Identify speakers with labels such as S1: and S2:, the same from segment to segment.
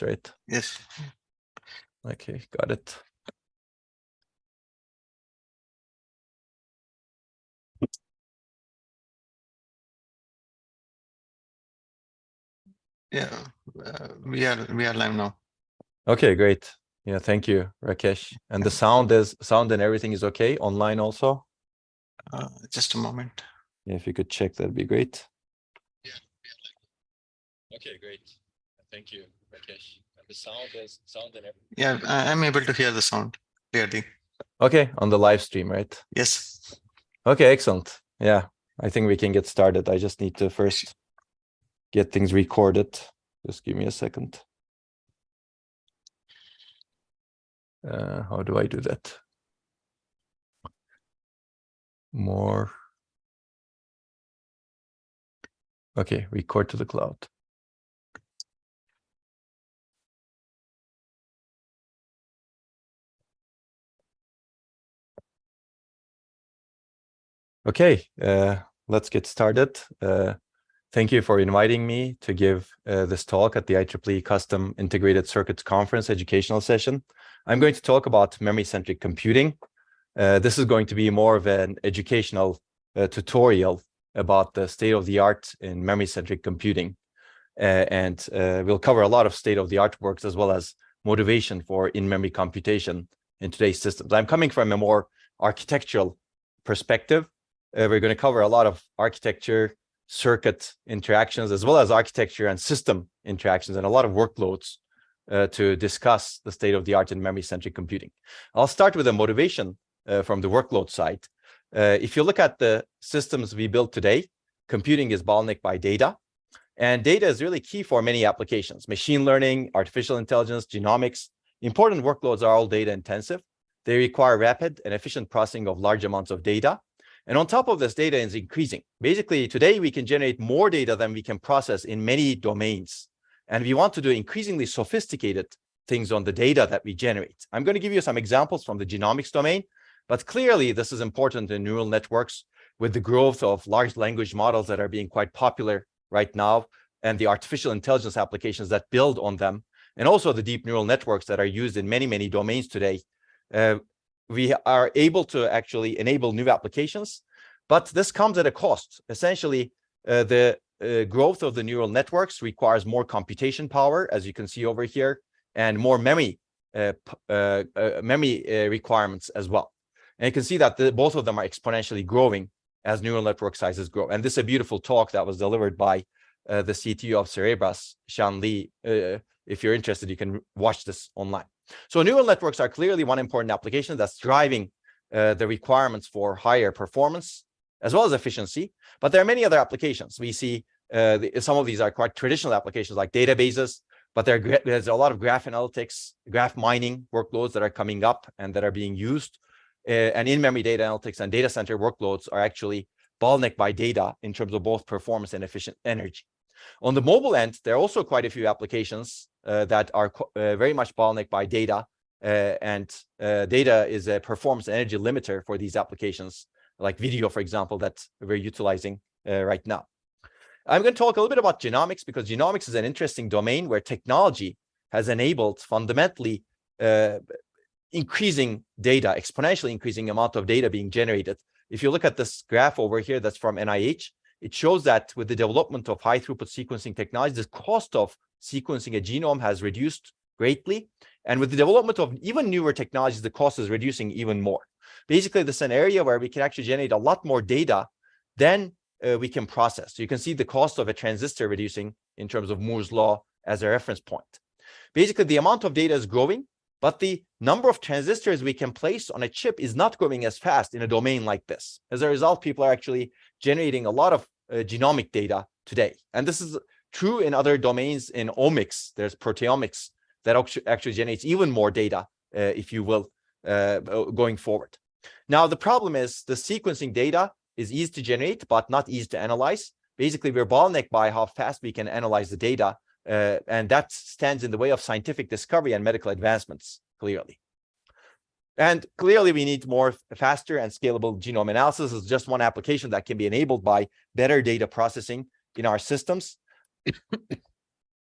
S1: right?
S2: Yes.
S1: Okay, got it.
S2: Yeah, we are live now.
S1: Okay, great. Yeah, thank you, Rakesh. And the sound and everything is okay online also?
S2: Just a moment.
S1: Yeah, if you could check, that'd be great. Yeah. Okay, great. Thank you, Rakesh. And the sound and everything.
S2: Yeah, I'm able to hear the sound clearly.
S1: Okay, on the live stream, right?
S2: Yes.
S1: Okay, excellent. Yeah, I think we can get started. I just need to first get things recorded. Just give me a second. How do I do that? More. Okay, record to the cloud. Okay, let's get started. Thank you for inviting me to give this talk at the IEEE Custom Integrated Circuits Conference educational session. I'm going to talk about memory-centric computing. This is going to be more of an educational tutorial about the state-of-the-art in memory-centric computing. And we'll cover a lot of state-of-the-art works as well as motivation for in-memory computation in today's systems. I'm coming from a more architectural perspective. We're going to cover a lot of architecture, circuit interactions, as well as architecture and system interactions, and a lot of workloads to discuss the state-of-the-art in memory-centric computing. I'll start with a motivation from the workload side. If you look at the systems we build today, computing is bottlenecked by data. And data is really key for many applications. Machine learning, artificial intelligence, genomics. Important workloads are all data intensive. They require rapid and efficient processing of large amounts of data. And on top of this, data is increasing. Basically, today we can generate more data than we can process in many domains. And we want to do increasingly sophisticated things on the data that we generate. I'm going to give you some examples from the genomics domain, but clearly this is important in neural networks with the growth of large language models that are being quite popular right now, and the artificial intelligence applications that build on them, and also the deep neural networks that are used in many, many domains today. We are able to actually enable new applications, but this comes at a cost. Essentially, the growth of the neural networks requires more computation power, as you can see over here, and more memory requirements as well. And you can see that both of them are exponentially growing as neural network sizes grow. And this is a beautiful talk that was delivered by the CTO of Cerebras, Shan Li. If you're interested, you can watch this online. So neural networks are clearly one important application that's driving the requirements for higher performance as well as efficiency. But there are many other applications. We see some of these are quite traditional applications like databases, but there's a lot of graph analytics, graph mining workloads that are coming up and that are being used. And in-memory data analytics and data center workloads are actually bottlenecked by data in terms of both performance and efficient energy. On the mobile end, there are also quite a few applications that are very much bottlenecked by data, and data is a performance energy limiter for these applications, like video, for example, that we're utilizing right now. I'm going to talk a little bit about genomics because genomics is an interesting domain where technology has enabled fundamentally increasing data, exponentially increasing amount of data being generated. If you look at this graph over here, that's from NIH, it shows that with the development of high throughput sequencing technology, the cost of sequencing a genome has reduced greatly. And with the development of even newer technologies, the cost is reducing even more. Basically, this is an area where we can actually generate a lot more data than we can process. So you can see the cost of a transistor reducing in terms of Moore's law as a reference point. Basically, the amount of data is growing, but the number of transistors we can place on a chip is not growing as fast in a domain like this. As a result, people are actually generating a lot of genomic data today. And this is true in other domains. In omics, there's proteomics that actually generates even more data, if you will, going forward. Now, the problem is the sequencing data is easy to generate, but not easy to analyze. Basically, we're bottlenecked by how fast we can analyze the data. And that stands in the way of scientific discovery and medical advancements, clearly. And clearly, we need more faster and scalable genome analysis. Is just one application that can be enabled by better data processing in our systems.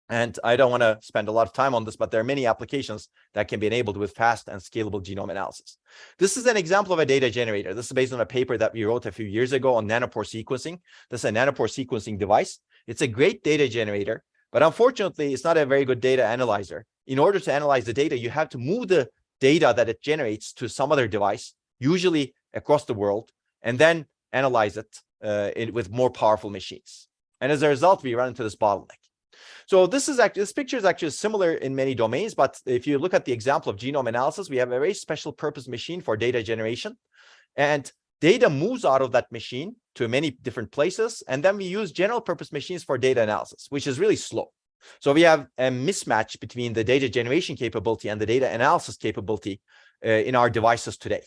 S1: And I don't want to spend a lot of time on this, but there are many applications that can be enabled with fast and scalable genome analysis. This is an example of a data generator. This is based on a paper that we wrote a few years ago on nanopore sequencing. This is a nanopore sequencing device. It's a great data generator, but unfortunately, it's not a very good data analyzer. In order to analyze the data, you have to move the data that it generates to some other device, usually across the world, and then analyze it with more powerful machines. And as a result, we run into this bottleneck. So this picture is actually similar in many domains, but if you look at the example of genome analysis, we have a very special purpose machine for data generation, and data moves out of that machine to many different places, and then we use general purpose machines for data analysis, which is really slow. So we have a mismatch between the data generation capability and the data analysis capability in our devices today.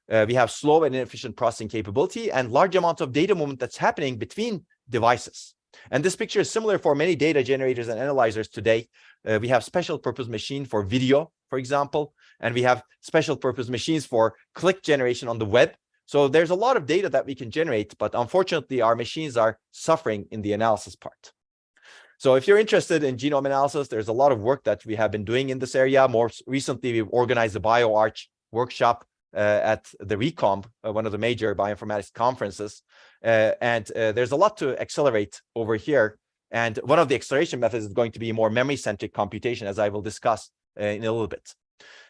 S1: We have slow and inefficient processing capability and large amounts of data movement that's happening between devices. And this picture is similar for many data generators and analyzers today. We have special purpose machine for video, for example, and we have special purpose machines for click generation on the web. So there's a lot of data that we can generate, but unfortunately, our machines are suffering in the analysis part. So if you're interested in genome analysis, there's a lot of work that we have been doing in this area. More recently, we've organized a BioArch workshop at the ReComb, one of the major bioinformatics conferences. There's a lot to accelerate over here. And one of the acceleration methods is going to be more memory-centric computation, as I will discuss in a little bit.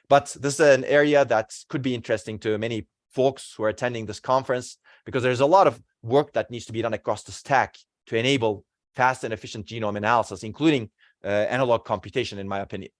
S1: But this is an area that could be interesting to many folks who are attending this conference, because there's a lot of work that needs to be done across the stack to enable fast and efficient genome analysis, including analog computation, in my opinion.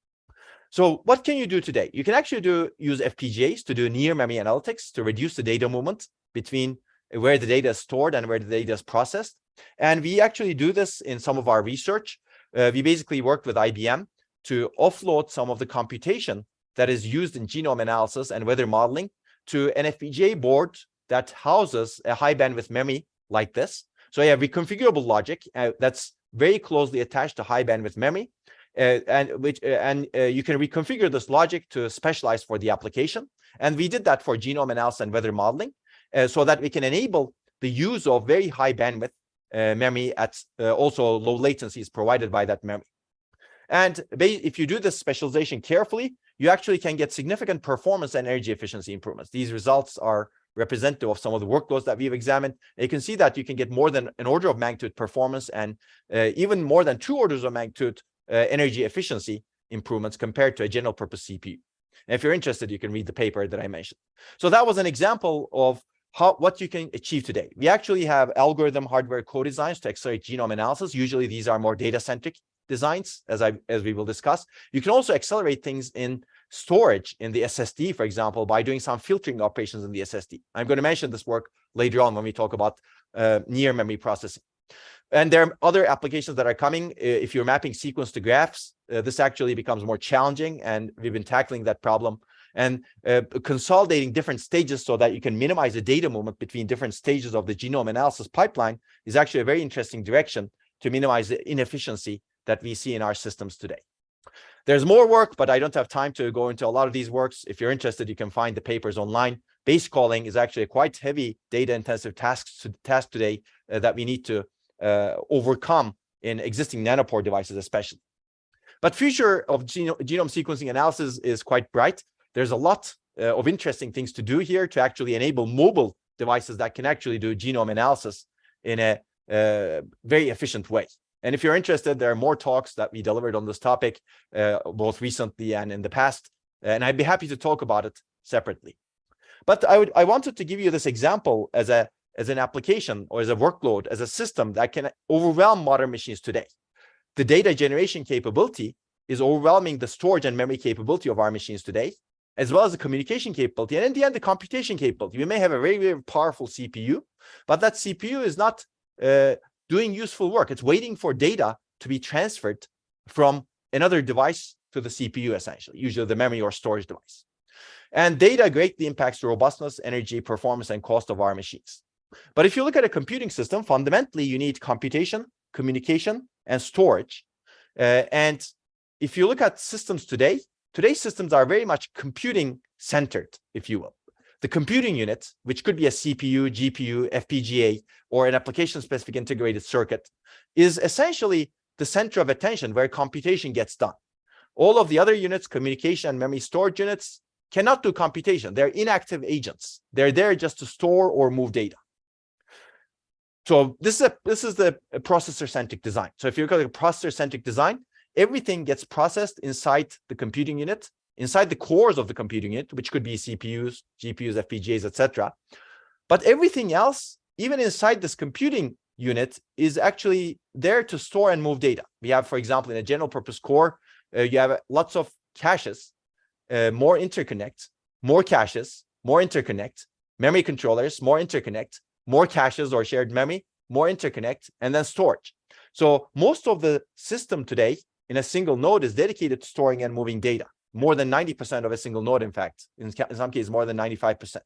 S1: So what can you do today? You can actually use FPGAs to do near memory analytics to reduce the data movement between where the data is stored and where the data is processed. And we actually do this in some of our research. We basically worked with IBM to offload some of the computation that is used in genome analysis and weather modeling to an FPGA board that houses a high bandwidth memory like this. So you have reconfigurable logic that's very closely attached to high bandwidth memory. You can reconfigure this logic to specialize for the application. And we did that for genome analysis and weather modeling so that we can enable the use of very high bandwidth memory at also low latencies provided by that memory. And if you do this specialization carefully, you actually can get significant performance and energy efficiency improvements. These results are representative of some of the workloads that we've examined. And you can see that you can get more than an order of magnitude performance and even more than 2 orders of magnitude energy efficiency improvements compared to a general purpose CPU. And if you're interested, you can read the paper that I mentioned. So that was an example of what you can achieve today. We actually have algorithm hardware co-designs to accelerate genome analysis. Usually these are more data-centric designs, as we will discuss. You can also accelerate things in storage in the SSD, for example, by doing some filtering operations in the SSD. I'm going to mention this work later on when we talk about near memory processing. And there are other applications that are coming. If you're mapping sequence to graphs, this actually becomes more challenging, and we've been tackling that problem. And consolidating different stages so that you can minimize the data movement between different stages of the genome analysis pipeline is actually a very interesting direction to minimize the inefficiency that we see in our systems today. There's more work, but I don't have time to go into a lot of these works. If you're interested, you can find the papers online. Base calling is actually a quite heavy data-intensive task today that we need to overcome in existing nanopore devices, especially. But future of genome sequencing analysis is quite bright. There's a lot of interesting things to do here to actually enable mobile devices that can actually do genome analysis in a very efficient way. And if you're interested, there are more talks that we delivered on this topic, both recently and in the past, and I'd be happy to talk about it separately. But I wanted to give you this example as an application or as a workload, as a system that can overwhelm modern machines today. The data generation capability is overwhelming the storage and memory capability of our machines today, as well as the communication capability, and in the end, the computation capability. We may have a very, very powerful CPU, but that CPU is not doing useful work. It's waiting for data to be transferred from another device to the CPU, essentially, usually the memory or storage device. And data greatly impacts the robustness, energy, performance, and cost of our machines. But if you look at a computing system, fundamentally, you need computation, communication, and storage. And if you look at systems today, today's systems are very much computing centered, if you will. The computing unit, which could be a CPU, GPU, FPGA, or an application-specific integrated circuit, is essentially the center of attention where computation gets done. All of the other units, communication and memory storage units, cannot do computation. They're inactive agents. They're there just to store or move data. So this is the processor-centric design. So if you look at a processor-centric design, everything gets processed inside the computing unit, inside the cores of the computing unit, which could be CPUs, GPUs, FPGAs, etc. But everything else, even inside this computing unit, is actually there to store and move data. We have, for example, in a general purpose core, you have lots of caches, more interconnect, more caches, more interconnect, memory controllers, more interconnect, more caches or shared memory, more interconnect, and then storage. So most of the system today in a single node is dedicated to storing and moving data. More than 90% of a single node, in fact, in some cases, more than 95%.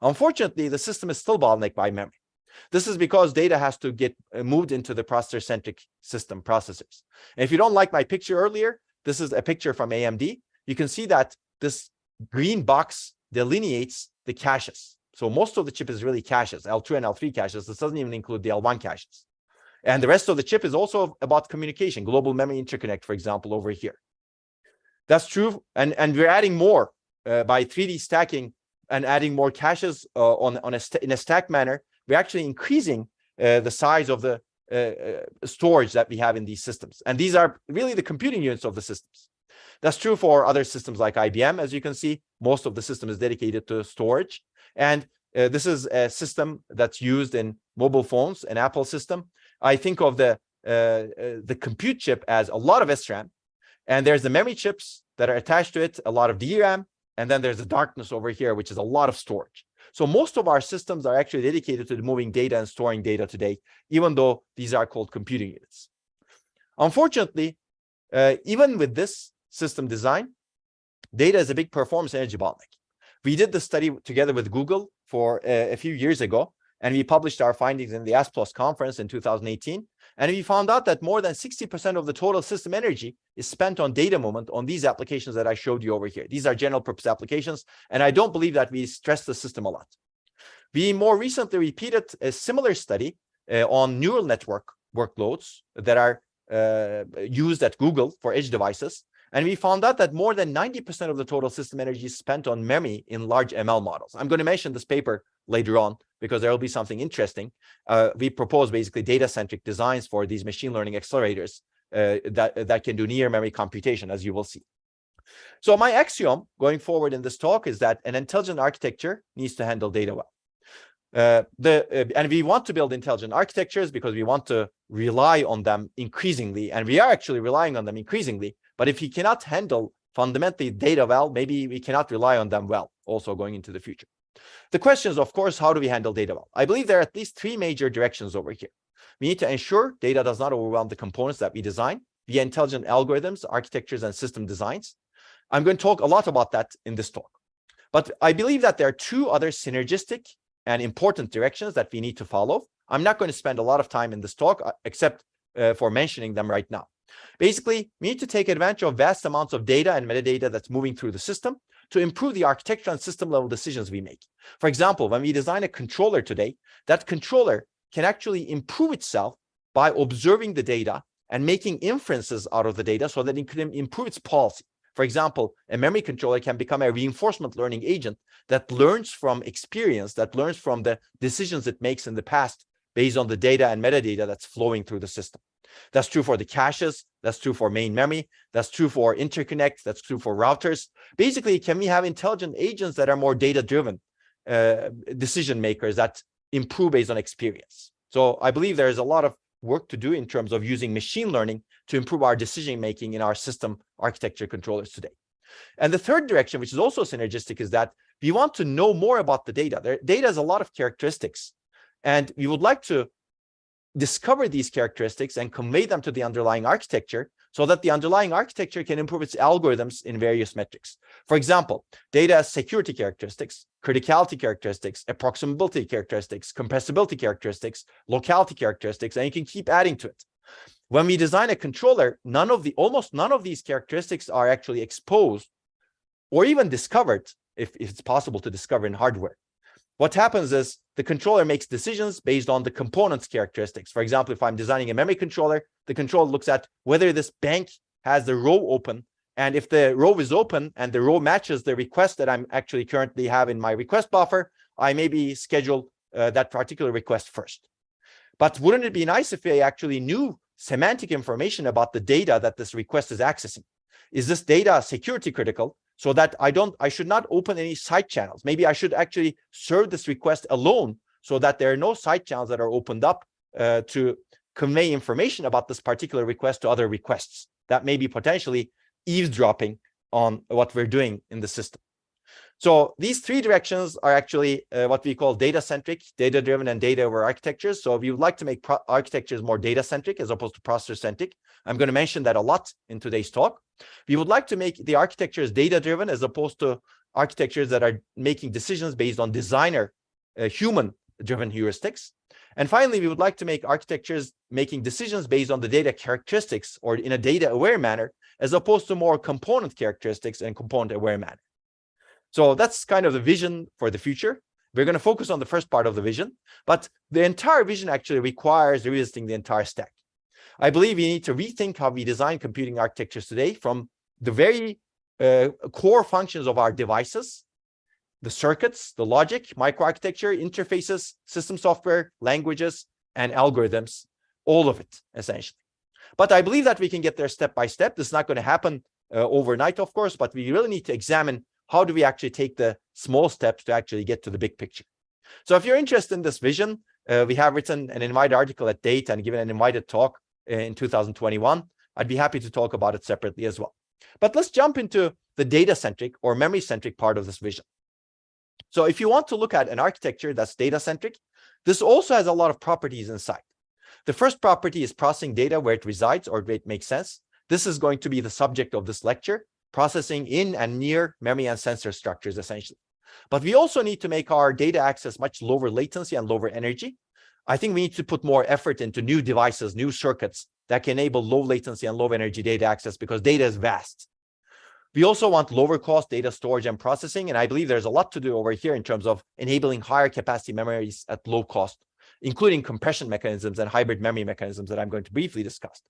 S1: Unfortunately, the system is still bottlenecked by memory. This is because data has to get moved into the processor-centric system processors. And if you don't like my picture earlier, this is a picture from AMD. You can see that this green box delineates the caches. So most of the chip is really caches, L2 and L3 caches. This doesn't even include the L1 caches. And the rest of the chip is also about communication, global memory interconnect, for example, over here. That's true. And we're adding more by 3D stacking and adding more caches in a stack manner. We're actually increasing the size of the storage that we have in these systems. And these are really the computing units of the systems. That's true for other systems like IBM. As you can see, most of the system is dedicated to storage. And this is a system that's used in mobile phones, an Apple system. I think of the compute chip as a lot of SRAM. And there's the memory chips that are attached to it, a lot of DRAM. And then there's the darkness over here, which is a lot of storage. So most of our systems are actually dedicated to moving data and storing data today, even though these are called computing units. Unfortunately, even with this system design, data is a big performance energy bottleneck. We did the study together with Google for a few years ago, and we published our findings in the ASPLOS conference in 2018. And we found out that more than 60% of the total system energy is spent on data movement on these applications that I showed you over here. These are general purpose applications, and I don't believe that we stress the system a lot. We more recently repeated a similar study on neural network workloads that are used at Google for edge devices. And we found out that more than 90% of the total system energy is spent on memory in large ML models. I'm going to mention this paper later on because there will be something interesting. We propose basically data-centric designs for these machine learning accelerators that can do near memory computation, as you will see. So my axiom going forward in this talk is that an intelligent architecture needs to handle data well. And we want to build intelligent architectures because we want to rely on them increasingly, and we are actually relying on them increasingly. But if you cannot handle fundamentally data well, maybe we cannot rely on them well also going into the future. The question is, of course, how do we handle data well? I believe there are at least three major directions over here. We need to ensure data does not overwhelm the components that we design via intelligent algorithms, architectures, and system designs. I'm going to talk a lot about that in this talk. But I believe that there are two other synergistic and important directions that we need to follow. I'm not going to spend a lot of time in this talk, except for mentioning them right now. Basically, we need to take advantage of vast amounts of data and metadata that's moving through the system to improve the architecture and system level decisions we make. For example, when we design a controller today, that controller can actually improve itself by observing the data and making inferences out of the data so that it can improve its policy. For example, a memory controller can become a reinforcement learning agent that learns from experience, that learns from the decisions it makes in the past based on the data and metadata that's flowing through the system. That's true for the caches, that's true for main memory, that's true for interconnect, that's true for routers. Basically, can we have intelligent agents that are more data-driven decision makers that improve based on experience? So I believe there is a lot of work to do in terms of using machine learning to improve our decision making in our system architecture controllers today. And the third direction, which is also synergistic, is that we want to know more about the data. Data has a lot of characteristics, and we would like to discover these characteristics and convey them to the underlying architecture so that the underlying architecture can improve its algorithms in various metrics. For example, data has security characteristics, criticality characteristics, approximability characteristics, compressibility characteristics, locality characteristics, and you can keep adding to it. When we design a controller, almost none of these characteristics are actually exposed or even discovered, if it's possible to discover in hardware. what happens is the controller makes decisions based on the component's characteristics. For example, if I'm designing a memory controller, the controller looks at whether this bank has the row open. And if the row is open and the row matches the request that I'm actually currently have in my request buffer, I maybe schedule that particular request first. But wouldn't it be nice if I actually knew semantic information about the data that this request is accessing? Is this data security critical so that I should not open any side channels? Maybe I should actually serve this request alone so that there are no side channels that are opened up to convey information about this particular request to other requests that may be potentially eavesdropping on what we're doing in the system. So these three directions are actually what we call data-centric, data-driven, and data-aware architectures. So if you would like to make architectures more data-centric as opposed to processor-centric, I'm going to mention that a lot in today's talk. We would like to make the architectures data-driven as opposed to architectures that are making decisions based on designer, human-driven heuristics. And finally, we would like to make architectures making decisions based on the data characteristics or in a data-aware manner, as opposed to more component characteristics and component-aware manner. So that's kind of the vision for the future. We're going to focus on the first part of the vision, but the entire vision actually requires revisiting the entire stack. I believe we need to rethink how we design computing architectures today from the very core functions of our devices, the circuits, the logic, microarchitecture, interfaces, system software, languages, and algorithms, all of it, essentially. But I believe that we can get there step by step. This is not going to happen overnight, of course, but we really need to examine how do we actually take the small steps to actually get to the big picture. So if you're interested in this vision, we have written an invited article at Date and given an invited talk in 2021. I'd be happy to talk about it separately as well. But let's jump into the data-centric or memory-centric part of this vision. So if you want to look at an architecture that's data-centric, this also has a lot of properties inside. The first property is processing data where it resides or where it makes sense. This is going to be the subject of this lecture, processing in and near memory and sensor structures, essentially. But we also need to make our data access much lower latency and lower energy. I think we need to put more effort into new devices, new circuits that can enable low latency and low energy data access because data is vast. We also want lower cost data storage and processing. And I believe there's a lot to do over here in terms of enabling higher capacity memories at low cost, including compression mechanisms and hybrid memory mechanisms that I'm going to briefly discuss.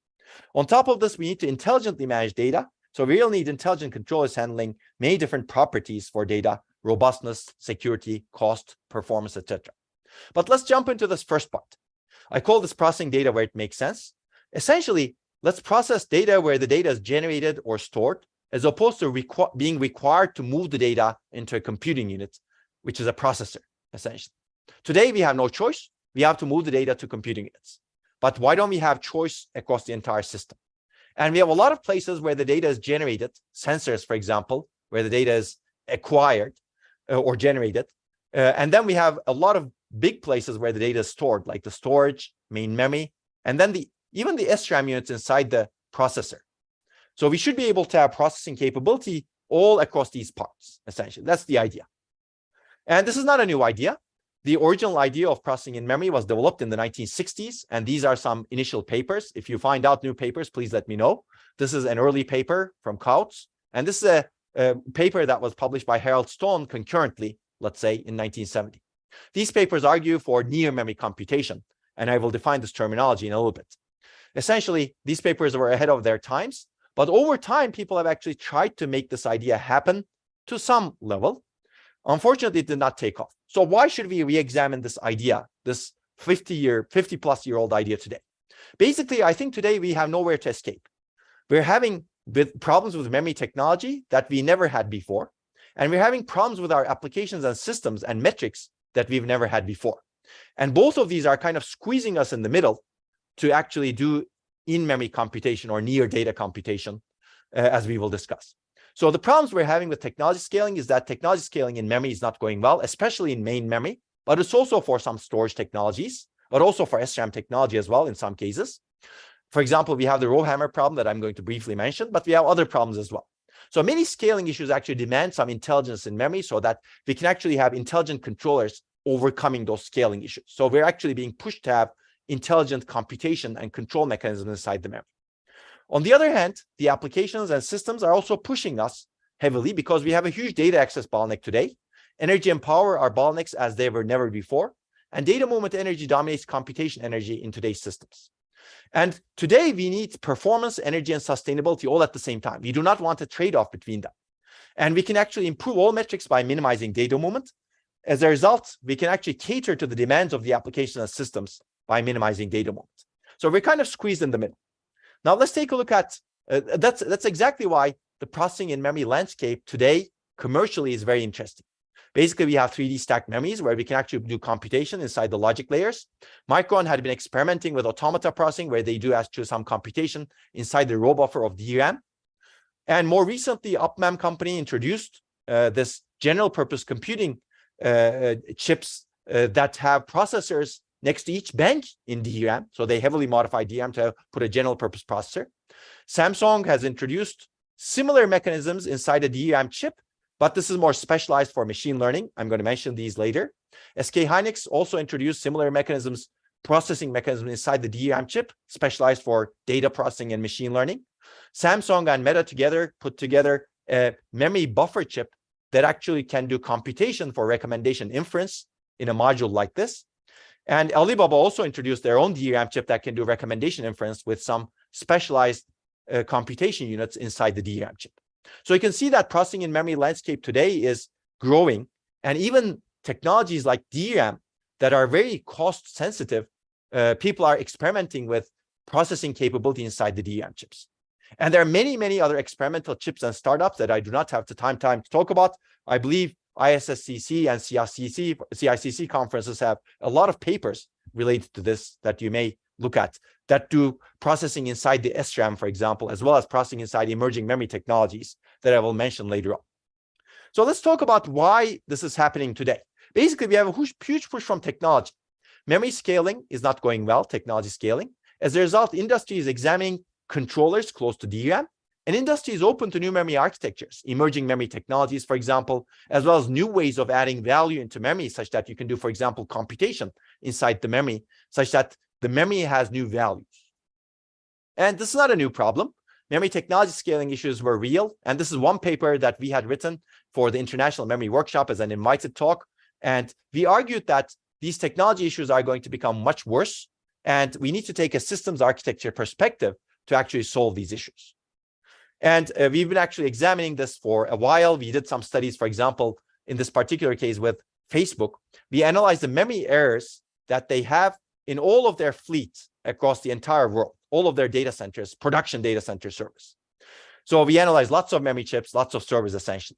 S1: On top of this, we need to intelligently manage data. So we will need intelligent controllers handling many different properties for data, robustness, security, cost, performance, etc. But let's jump into this first part. I call this processing data where it makes sense. Essentially, let's process data where the data is generated or stored, as opposed to being required to move the data into a computing unit, which is a processor, essentially. Today, we have no choice. We have to move the data to computing units. But why don't we have choice across the entire system? And we have a lot of places where the data is generated, sensors, for example, where the data is acquired or generated. And then we have a lot of big places where the data is stored, like the storage, main memory, and then even the SRAM units inside the processor. So we should be able to have processing capability all across these parts, essentially. That's the idea. And this is not a new idea. The original idea of processing in memory was developed in the 1960s, and these are some initial papers. If you find out new papers, please let me know. This is an early paper from Kautz, and this is a paper that was published by Harold Stone concurrently, let's say, in 1970. These papers argue for near memory computation, and I will define this terminology in a little bit. Essentially, these papers were ahead of their times, but over time, people have actually tried to make this idea happen to some level. Unfortunately, it did not take off. So why should we re-examine this idea, this 50-plus-year-old idea today? Basically, I think today we have nowhere to escape. We're having problems with memory technology that we never had before. And we're having problems with our applications and systems and metrics that we've never had before. And both of these are kind of squeezing us in the middle to actually do in-memory computation or near data computation, as we will discuss. So the problems we're having with technology scaling is that technology scaling in memory is not going well, especially in main memory, but it's also for some storage technologies, but also for SRAM technology as well in some cases. For example, we have the RowHammer problem that I'm going to briefly mention, but we have other problems as well. So many scaling issues actually demand some intelligence in memory so that we can actually have intelligent controllers overcoming those scaling issues. So we're actually being pushed to have intelligent computation and control mechanisms inside the memory. On the other hand, the applications and systems are also pushing us heavily because we have a huge data access bottleneck today. Energy and power are bottlenecks as they were never before. And data movement energy dominates computation energy in today's systems. And today we need performance, energy, and sustainability all at the same time. We do not want a trade-off between them. And we can actually improve all metrics by minimizing data movement. As a result, we can actually cater to the demands of the application and systems by minimizing data movement. So we're kind of squeezed in the middle. Now let's take a look at, that's exactly why the processing in memory landscape today commercially is very interesting. Basically, we have 3D stacked memories where we can actually do computation inside the logic layers. Micron had been experimenting with automata processing where they do actually some computation inside the row buffer of DRAM. And more recently, UpMem company introduced this general purpose computing chips that have processors next to each bank in DRAM. So they heavily modified DRAM to put a general purpose processor. Samsung has introduced similar mechanisms inside a DRAM chip, but this is more specialized for machine learning. I'm going to mention these later. SK Hynix also introduced similar mechanisms, processing mechanisms inside the DRAM chip, specialized for data processing and machine learning. Samsung and Meta together put together a memory buffer chip that actually can do computation for recommendation inference in a module like this. And Alibaba also introduced their own DRAM chip that can do recommendation inference with some specialized computation units inside the DRAM chip. So you can see that processing in memory landscape today is growing, and even technologies like DRAM that are very cost sensitive, people are experimenting with processing capability inside the DRAM chips. And there are many, many other experimental chips and startups that I do not have the time to talk about. I believe ISSCC and CICC conferences have a lot of papers related to this that you may look at that do processing inside the SRAM, for example, as well as processing inside emerging memory technologies that I will mention later on. So let's talk about why this is happening today. Basically, we have a huge push from technology. Memory scaling is not going well, technology scaling. As a result, industry is examining controllers close to DRAM, and industry is open to new memory architectures, emerging memory technologies, for example, as well as new ways of adding value into memory, such that you can do, for example, computation inside the memory, such that the memory has new values. And this is not a new problem. Memory technology scaling issues were real. And this is one paper that we had written for the International Memory Workshop as an invited talk. And we argued that these technology issues are going to become much worse. And we need to take a systems architecture perspective to actually solve these issues. And we've been actually examining this for a while. We did some studies, for example, in this particular case with Facebook. We analyzed the memory errors that they have in all of their fleet across the entire world, all of their data centers, production data center servers. So we analyzed lots of memory chips, lots of servers essentially.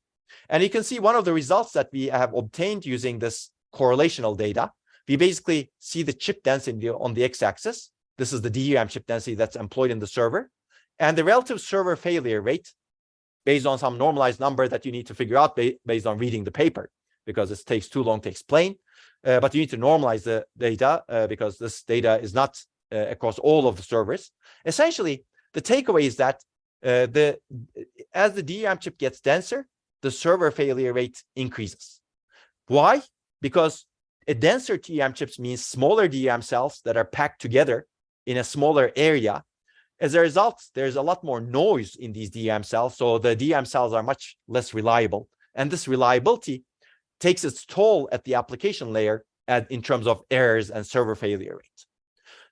S1: And you can see one of the results that we have obtained using this correlational data. We basically see the chip density on the x-axis. This is the DRAM chip density that's employed in the server. And the relative server failure rate based on some normalized number that you need to figure out based on reading the paper, because it takes too long to explain. But you need to normalize the data because this data is not across all of the servers. Essentially, the takeaway is that as the DRAM chip gets denser, the server failure rate increases. Why? Because a denser DRAM chips means smaller DRAM cells that are packed together in a smaller area. As a result, there's a lot more noise in these DRAM cells, so the DRAM cells are much less reliable. And this reliability takes its toll at the application layer in terms of errors and server failure rate.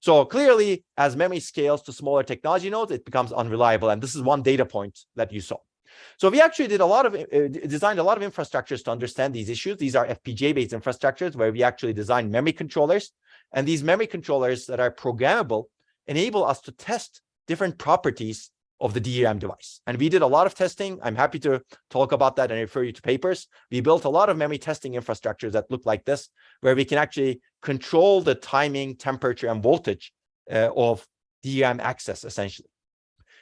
S1: So clearly, as memory scales to smaller technology nodes, it becomes unreliable. And this is one data point that you saw. So we actually did designed a lot of infrastructures to understand these issues. These are FPGA-based infrastructures where we actually design memory controllers. And these memory controllers that are programmable enable us to test different properties of the DRAM device. And we did a lot of testing. I'm happy to talk about that and refer you to papers. We built a lot of memory testing infrastructures that look like this, where we can actually control the timing, temperature, and voltage of DRAM access, essentially.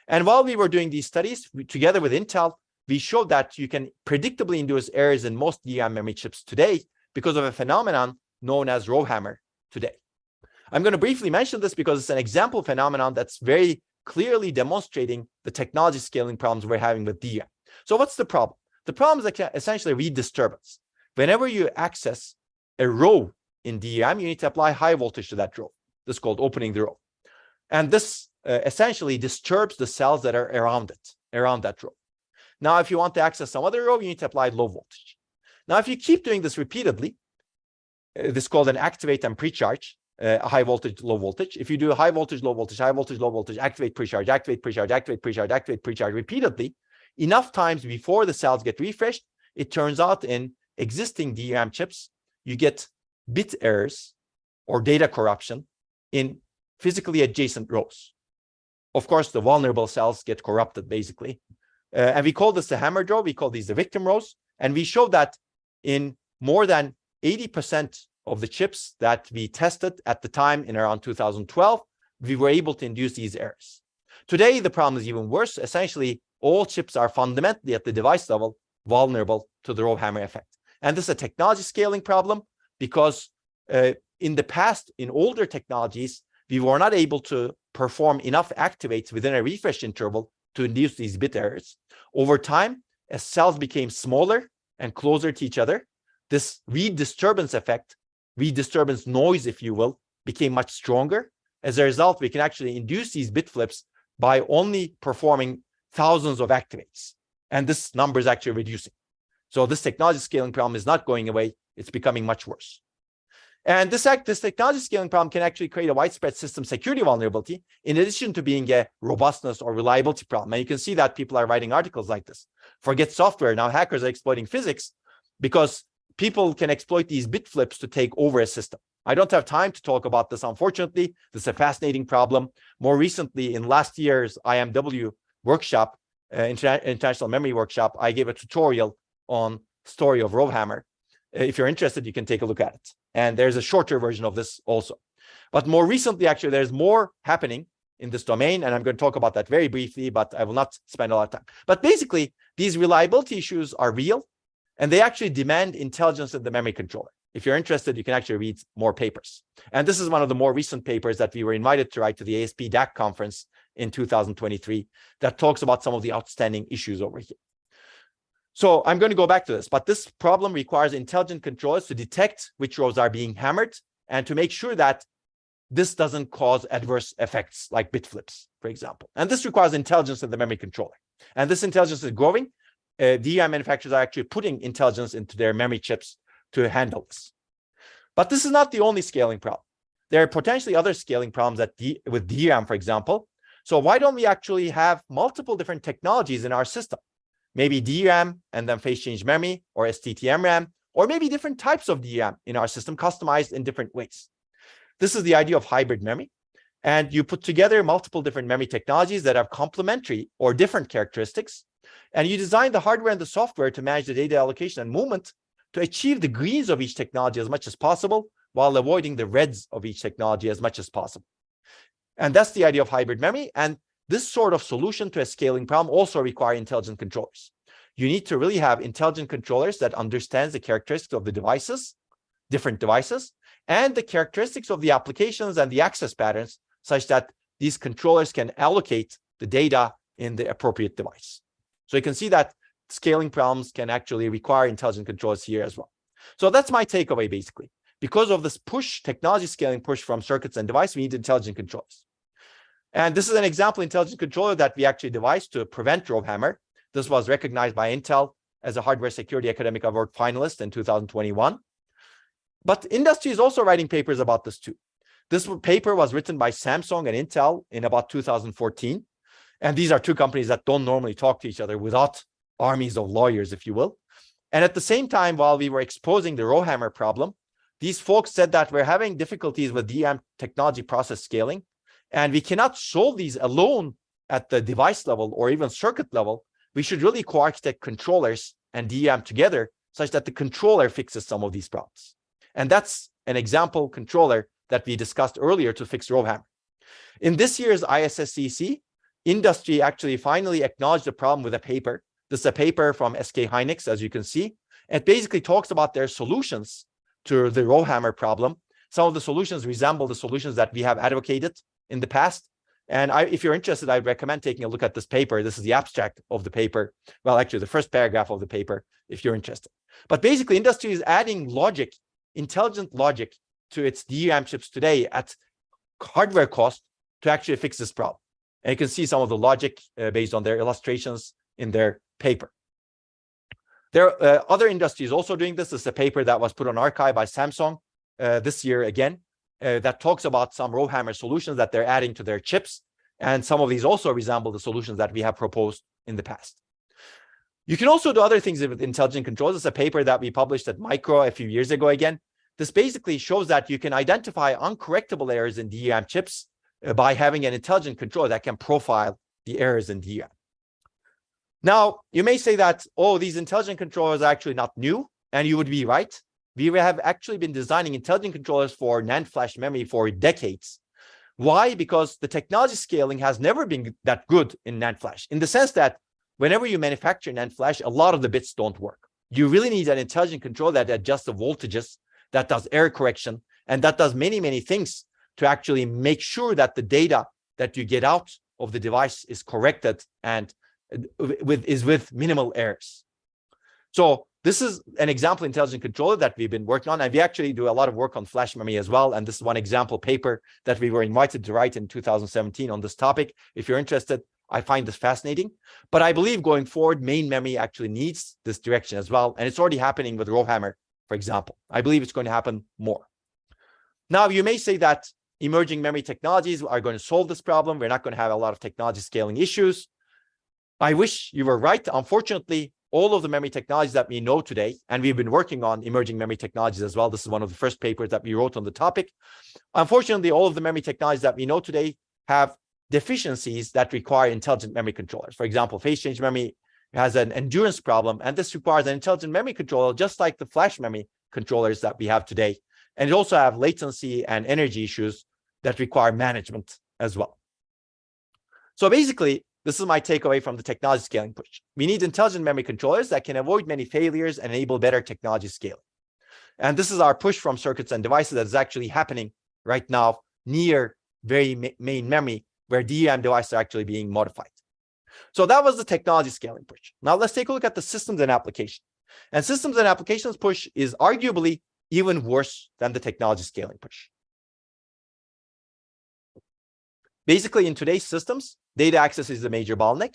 S1: And while we were doing these studies, together with Intel, we showed that you can predictably induce errors in most DRAM memory chips today because of a phenomenon known as RowHammer today. I'm going to briefly mention this because it's an example phenomenon that's very clearly demonstrating the technology scaling problems we're having with DRAM. So what's the problem? The problem is essentially read disturbance. Whenever you access a row in DRAM, you need to apply high voltage to that row. This is called opening the row. And this essentially disturbs the cells that are around it, around that row. Now, if you want to access some other row, you need to apply low voltage. Now, if you keep doing this repeatedly, this is called an activate and pre-charge, high voltage, low voltage. If you do high voltage, low voltage, high voltage, low voltage, activate, pre-charge, activate, pre-charge, activate, pre-charge, activate, pre-charge repeatedly, enough times before the cells get refreshed, it turns out in existing DRAM chips, you get bit errors or data corruption in physically adjacent rows. Of course, the vulnerable cells get corrupted, basically. And we call this the hammer row. We call these the victim rows. And we show that in more than 80% of the chips that we tested at the time in around 2012, we were able to induce these errors. Today, the problem is even worse. Essentially, all chips are fundamentally at the device level vulnerable to the RowHammer effect. And this is a technology scaling problem because in the past, in older technologies, we were not able to perform enough activates within a refresh interval to induce these bit errors. Over time, as cells became smaller and closer to each other, this read disturbance effect, read disturbance noise, if you will, became much stronger. As a result, we can actually induce these bit flips by only performing thousands of activates. And this number is actually reducing. So this technology scaling problem is not going away. It's becoming much worse. And this technology scaling problem can actually create a widespread system security vulnerability, in addition to being a robustness or reliability problem. And you can see that people are writing articles like this. Forget software. Now hackers are exploiting physics because people can exploit these bit flips to take over a system. I don't have time to talk about this, unfortunately. This is a fascinating problem. More recently, in last year's IMW workshop, International Memory Workshop, I gave a tutorial on story of RowHammer. If you're interested, you can take a look at it. And there's a shorter version of this also. But more recently, actually, there's more happening in this domain. And I'm going to talk about that very briefly, but I will not spend a lot of time. But basically, these reliability issues are real, and they actually demand intelligence in the memory controller. If you're interested, you can actually read more papers. And this is one of the more recent papers that we were invited to write to the ASP DAC conference in 2023 that talks about some of the outstanding issues over here. So I'm going to go back to this, but this problem requires intelligent controllers to detect which rows are being hammered and to make sure that this doesn't cause adverse effects like bit flips, for example. And this requires intelligence in the memory controller. And this intelligence is growing. DRAM manufacturers are actually putting intelligence into their memory chips to handle this. But this is not the only scaling problem. There are potentially other scaling problems with DRAM, for example. So why don't we actually have multiple different technologies in our system? Maybe DRAM and then phase change memory, or STT-MRAM, or maybe different types of DRAM in our system customized in different ways. This is the idea of hybrid memory. And you put together multiple different memory technologies that have complementary or different characteristics. And you design the hardware and the software to manage the data allocation and movement to achieve the greens of each technology as much as possible, while avoiding the reds of each technology as much as possible. And that's the idea of hybrid memory. And this sort of solution to a scaling problem also requires intelligent controllers. You need to really have intelligent controllers that understands the characteristics of the devices, different devices, and the characteristics of the applications and the access patterns, such that these controllers can allocate the data in the appropriate device. So you can see that scaling problems can actually require intelligent controllers here as well. So that's my takeaway, basically. Because of this push, technology scaling push from circuits and device, we need intelligent controllers. And this is an example intelligent controller that we actually devised to prevent RowHammer. This was recognized by Intel as a Hardware Security Academic Award finalist in 2021. But industry is also writing papers about this too. This paper was written by Samsung and Intel in about 2014. And these are two companies that don't normally talk to each other without armies of lawyers, if you will. And at the same time, while we were exposing the RowHammer problem, these folks said that we're having difficulties with DRAM technology process scaling, and we cannot solve these alone at the device level or even circuit level. We should really co-architect controllers and DRAM together such that the controller fixes some of these problems. And that's an example controller that we discussed earlier to fix RowHammer. In this year's ISSCC, industry actually finally acknowledged the problem with a paper. This is a paper from SK Hynix, as you can see. It basically talks about their solutions to the RowHammer problem. Some of the solutions resemble the solutions that we have advocated in the past. And if you're interested, I recommend taking a look at this paper. This is the abstract of the paper. Well, actually, the first paragraph of the paper, if you're interested. But basically, industry is adding logic, intelligent logic, to its DRAM chips today at hardware cost to actually fix this problem. And you can see some of the logic based on their illustrations in their paper. There are other industries also doing this. This is a paper that was put on archive by Samsung this year again, that talks about some RowHammer solutions that they're adding to their chips. And some of these also resemble the solutions that we have proposed in the past. You can also do other things with intelligent controls. It's a paper that we published at Micro a few years ago again. This basically shows that you can identify uncorrectable errors in DRAM chips by having an intelligent controller that can profile the errors in DRAM. Now, you may say that, oh, these intelligent controllers are actually not new, and you would be right. We have actually been designing intelligent controllers for NAND flash memory for decades. Why? Because the technology scaling has never been that good in NAND flash, in the sense that whenever you manufacture NAND flash, a lot of the bits don't work. You really need an intelligent controller that adjusts the voltages, that does error correction, and that does many, many things to actually make sure that the data that you get out of the device is corrected and with minimal errors. So this is an example intelligent controller that we've been working on, and we actually do a lot of work on flash memory as well. And this is one example paper that we were invited to write in 2017 on this topic. If you're interested, I find this fascinating. But I believe going forward, main memory actually needs this direction as well. And it's already happening with RowHammer, for example. I believe it's going to happen more. Now, you may say that emerging memory technologies are going to solve this problem. We're not going to have a lot of technology scaling issues. I wish you were right. Unfortunately, all of the memory technologies that we know today, and we've been working on emerging memory technologies as well. This is one of the first papers that we wrote on the topic. Unfortunately, all of the memory technologies that we know today have deficiencies that require intelligent memory controllers. For example, phase change memory has an endurance problem, and this requires an intelligent memory controller, just like the flash memory controllers that we have today. And it also have latency and energy issues that require management as well. So basically, this is my takeaway from the technology scaling push. We need intelligent memory controllers that can avoid many failures and enable better technology scaling. And this is our push from circuits and devices that is actually happening right now near very main memory, where DRAM devices are actually being modified. So that was the technology scaling push. Now let's take a look at the systems and application. And systems and applications push is arguably even worse than the technology scaling push. Basically, in today's systems, data access is the major bottleneck,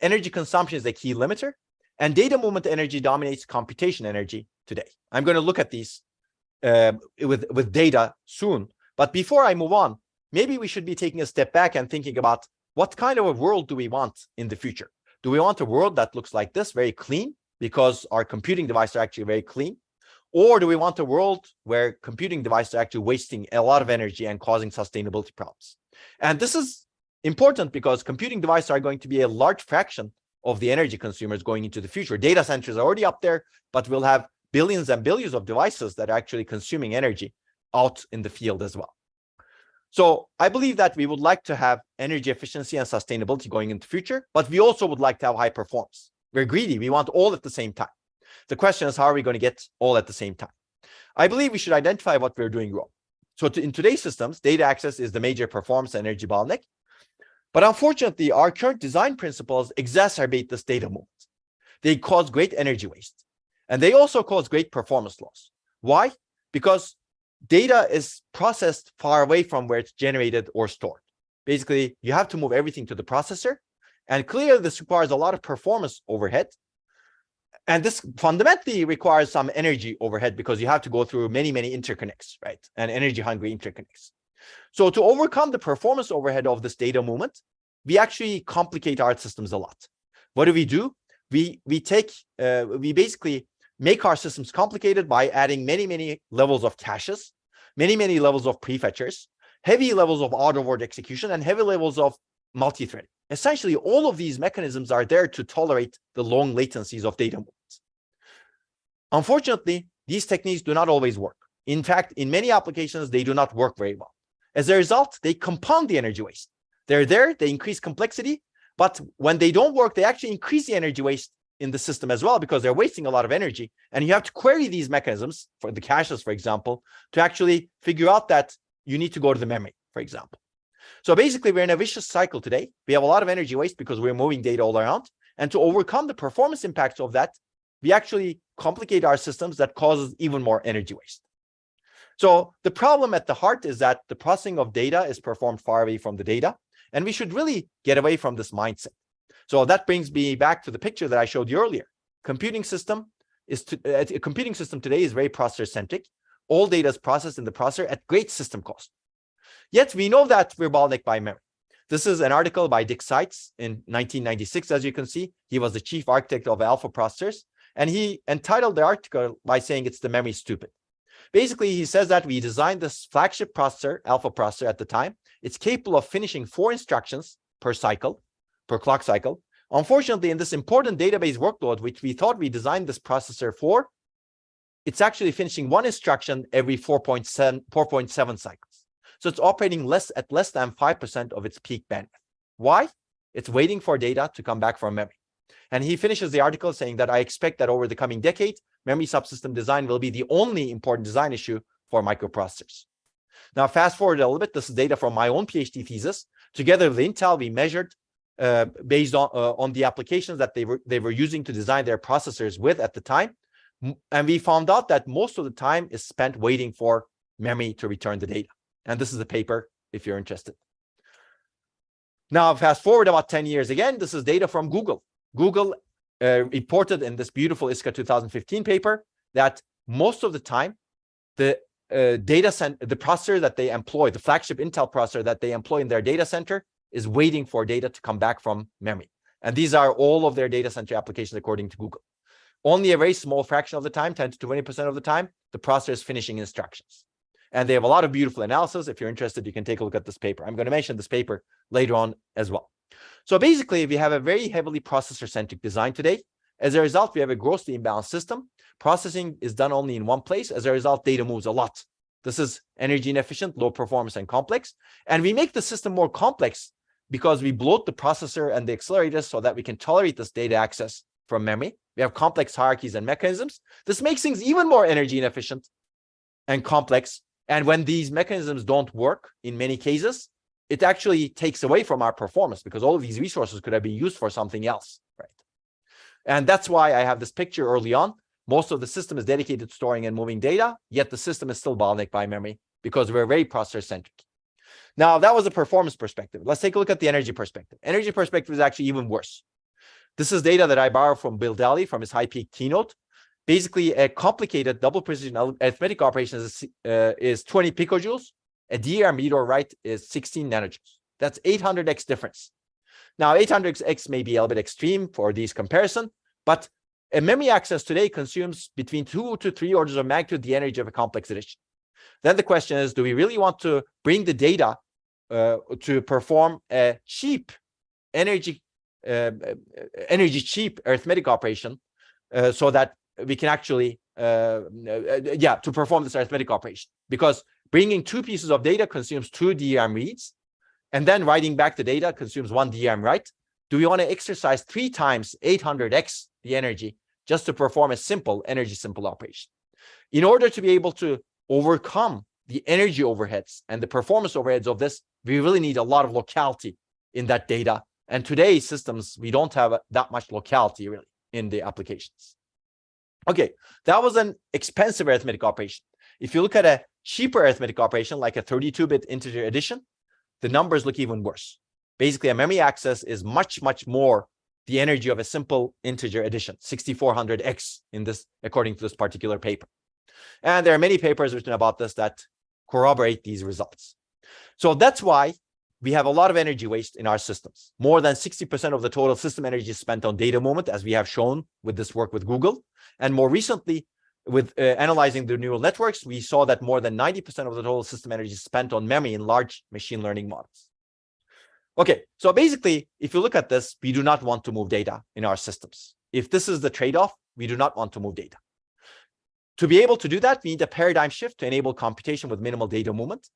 S1: energy consumption is the key limiter, and data movement energy dominates computation energy today. I'm going to look at these with data soon. But before I move on, maybe we should be taking a step back and thinking about what kind of a world do we want in the future? Do we want a world that looks like this, very clean, because our computing devices are actually very clean? Or do we want a world where computing devices are actually wasting a lot of energy and causing sustainability problems? And this is important because computing devices are going to be a large fraction of the energy consumers going into the future. Data centers are already up there, but we'll have billions and billions of devices that are actually consuming energy out in the field as well. So I believe that we would like to have energy efficiency and sustainability going into the future, but we also would like to have high performance. We're greedy. We want all at the same time. The question is, how are we going to get all at the same time? I believe we should identify what we're doing wrong. So in today's systems, data access is the major performance energy bottleneck. But unfortunately, our current design principles exacerbate this data movement. They cause great energy waste. And they also cause great performance loss. Why? Because data is processed far away from where it's generated or stored. Basically, you have to move everything to the processor. And clearly, this requires a lot of performance overhead. And this fundamentally requires some energy overhead because you have to go through many, many interconnects, right? And energy-hungry interconnects. So to overcome the performance overhead of this data movement, we actually complicate our systems a lot. What do? We basically make our systems complicated by adding many, many levels of caches, many, many levels of prefetchers, heavy levels of out-of-order execution, and heavy levels of multi-threading. Essentially, all of these mechanisms are there to tolerate the long latencies of data movements. Unfortunately, these techniques do not always work. In fact, in many applications, they do not work very well. As a result, they compound the energy waste. They're there, they increase complexity, but when they don't work, they actually increase the energy waste in the system as well because they're wasting a lot of energy. And you have to query these mechanisms, for the caches, for example, to actually figure out that you need to go to the memory, for example. So basically, we're in a vicious cycle today. We have a lot of energy waste because we're moving data all around. And to overcome the performance impacts of that, we actually complicate our systems that causes even more energy waste. So the problem at the heart is that the processing of data is performed far away from the data. And we should really get away from this mindset. So that brings me back to the picture that I showed you earlier. computing system a computing system today is very processor-centric. All data is processed in the processor at great system cost. Yet we know that we're bottlenecked by memory. This is an article by Dick Seitz in 1996, as you can see. He was the chief architect of alpha processors, and he entitled the article by saying it's the memory stupid. Basically, he says that we designed this flagship processor, alpha processor at the time. It's capable of finishing 4 instructions per cycle, per clock cycle. Unfortunately, in this important database workload, which we thought we designed this processor for, it's actually finishing 1 instruction every 4.7 cycles. So it's operating at less than 5% of its peak bandwidth. Why? It's waiting for data to come back from memory. And he finishes the article saying that I expect that over the coming decade, memory subsystem design will be the only important design issue for microprocessors. Now, fast forward a little bit. This is data from my own PhD thesis. Together with Intel, we measured based on the applications that they were using to design their processors with at the time. And we found out that most of the time is spent waiting for memory to return the data. And this is the paper if you're interested. Now, fast forward about 10 years again, this is data from Google. Google reported in this beautiful ISCA 2015 paper that most of the time, the processor that they employ, the flagship Intel processor that they employ in their data center is waiting for data to come back from memory. And these are all of their data center applications according to Google. Only a very small fraction of the time, 10 to 20% of the time, the processor is finishing instructions. And they have a lot of beautiful analysis. If you're interested, you can take a look at this paper. I'm going to mention this paper later on as well. So basically, we have a very heavily processor-centric design today. As a result, we have a grossly imbalanced system. Processing is done only in one place. As a result, data moves a lot. This is energy inefficient, low performance, and complex. And we make the system more complex because we bloat the processor and the accelerators so that we can tolerate this data access from memory. We have complex hierarchies and mechanisms. This makes things even more energy inefficient and complex. And when these mechanisms don't work, in many cases, it actually takes away from our performance because all of these resources could have been used for something else, right? And that's why I have this picture early on. Most of the system is dedicated to storing and moving data, yet the system is still bottlenecked by memory because we're very processor-centric. Now, that was a performance perspective. Let's take a look at the energy perspective. Energy perspective is actually even worse. This is data that I borrowed from Bill Daly from his high peak keynote. Basically, a complicated double precision arithmetic operation is 20 picojoules. A DRAM read or write is 16 nanojoules. That's 800x difference. Now, 800x may be a little bit extreme for these comparison, but a memory access today consumes between 2 to 3 orders of magnitude the energy of a complex addition. Then the question is, do we really want to bring the data to perform a cheap energy cheap arithmetic operation so that we can actually to perform this arithmetic operation? Because bringing 2 pieces of data consumes 2 DRAM reads, and then writing back the data consumes 1 DRAM write. Do we want to exercise 3 times 800x the energy just to perform a simple operation? In order to be able to overcome the energy overheads and the performance overheads of this, we really need a lot of locality in that data. And today's systems, we don't have that much locality really in the applications. Okay, that was an expensive arithmetic operation. If you look at a cheaper arithmetic operation, like a 32-bit integer addition, the numbers look even worse. Basically, a memory access is much, much more the energy of a simple integer addition, 6400x in this, according to this particular paper. And there are many papers written about this that corroborate these results. So that's why we have a lot of energy waste in our systems. More than 60% of the total system energy is spent on data movement, as we have shown with this work with Google. And more recently, with analyzing the neural networks, we saw that more than 90% of the total system energy is spent on memory in large machine learning models. Okay, so basically, if you look at this, we do not want to move data in our systems. If this is the trade-off, we do not want to move data. To be able to do that, we need a paradigm shift to enable computation with minimal data movement,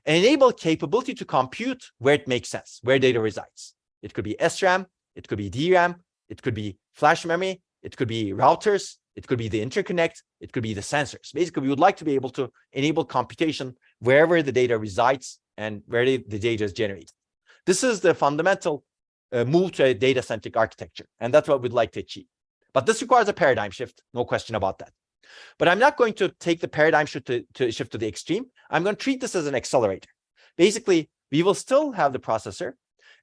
S1: and enable capability to compute where it makes sense, where data resides. It could be SRAM, it could be DRAM, it could be flash memory, it could be routers, it could be the interconnect, it could be the sensors. Basically, we would like to be able to enable computation wherever the data resides and where the data is generated. This is the fundamental move to a data-centric architecture, and that's what we'd like to achieve. But this requires a paradigm shift, no question about that. But I'm not going to take the paradigm shift to the extreme. I'm going to treat this as an accelerator. Basically, we will still have the processor,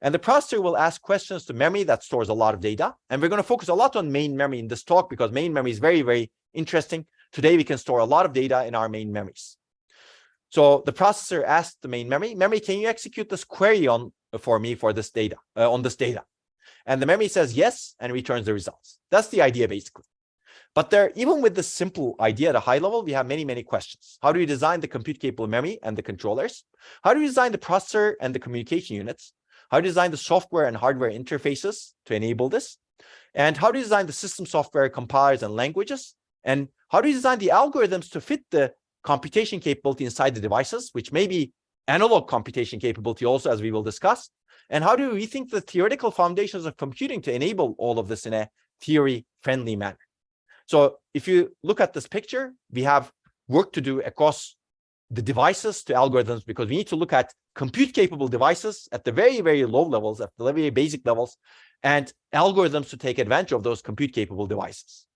S1: And the processor will ask questions to memory that stores a lot of data. And we're going to focus a lot on main memory in this talk because main memory is very, very interesting. Today, we can store a lot of data in our main memories. So the processor asked the main memory, can you execute this query for me for this data, on this data? And the memory says yes, and returns the results. That's the idea, basically. But even with this simple idea at a high level, we have many, many questions. How do we design the compute-capable memory and the controllers? How do we design the processor and the communication units? How do you design the software and hardware interfaces to enable this? And how do you design the system software compilers and languages? And how do you design the algorithms to fit the computation capability inside the devices, which may be analog computation capability also, as we will discuss? And how do we rethink the theoretical foundations of computing to enable all of this in a theory-friendly manner? So if you look at this picture, we have work to do across the devices to algorithms, because we need to look at compute-capable devices at the very, very low levels, at the very basic levels, and algorithms to take advantage of those compute-capable devices.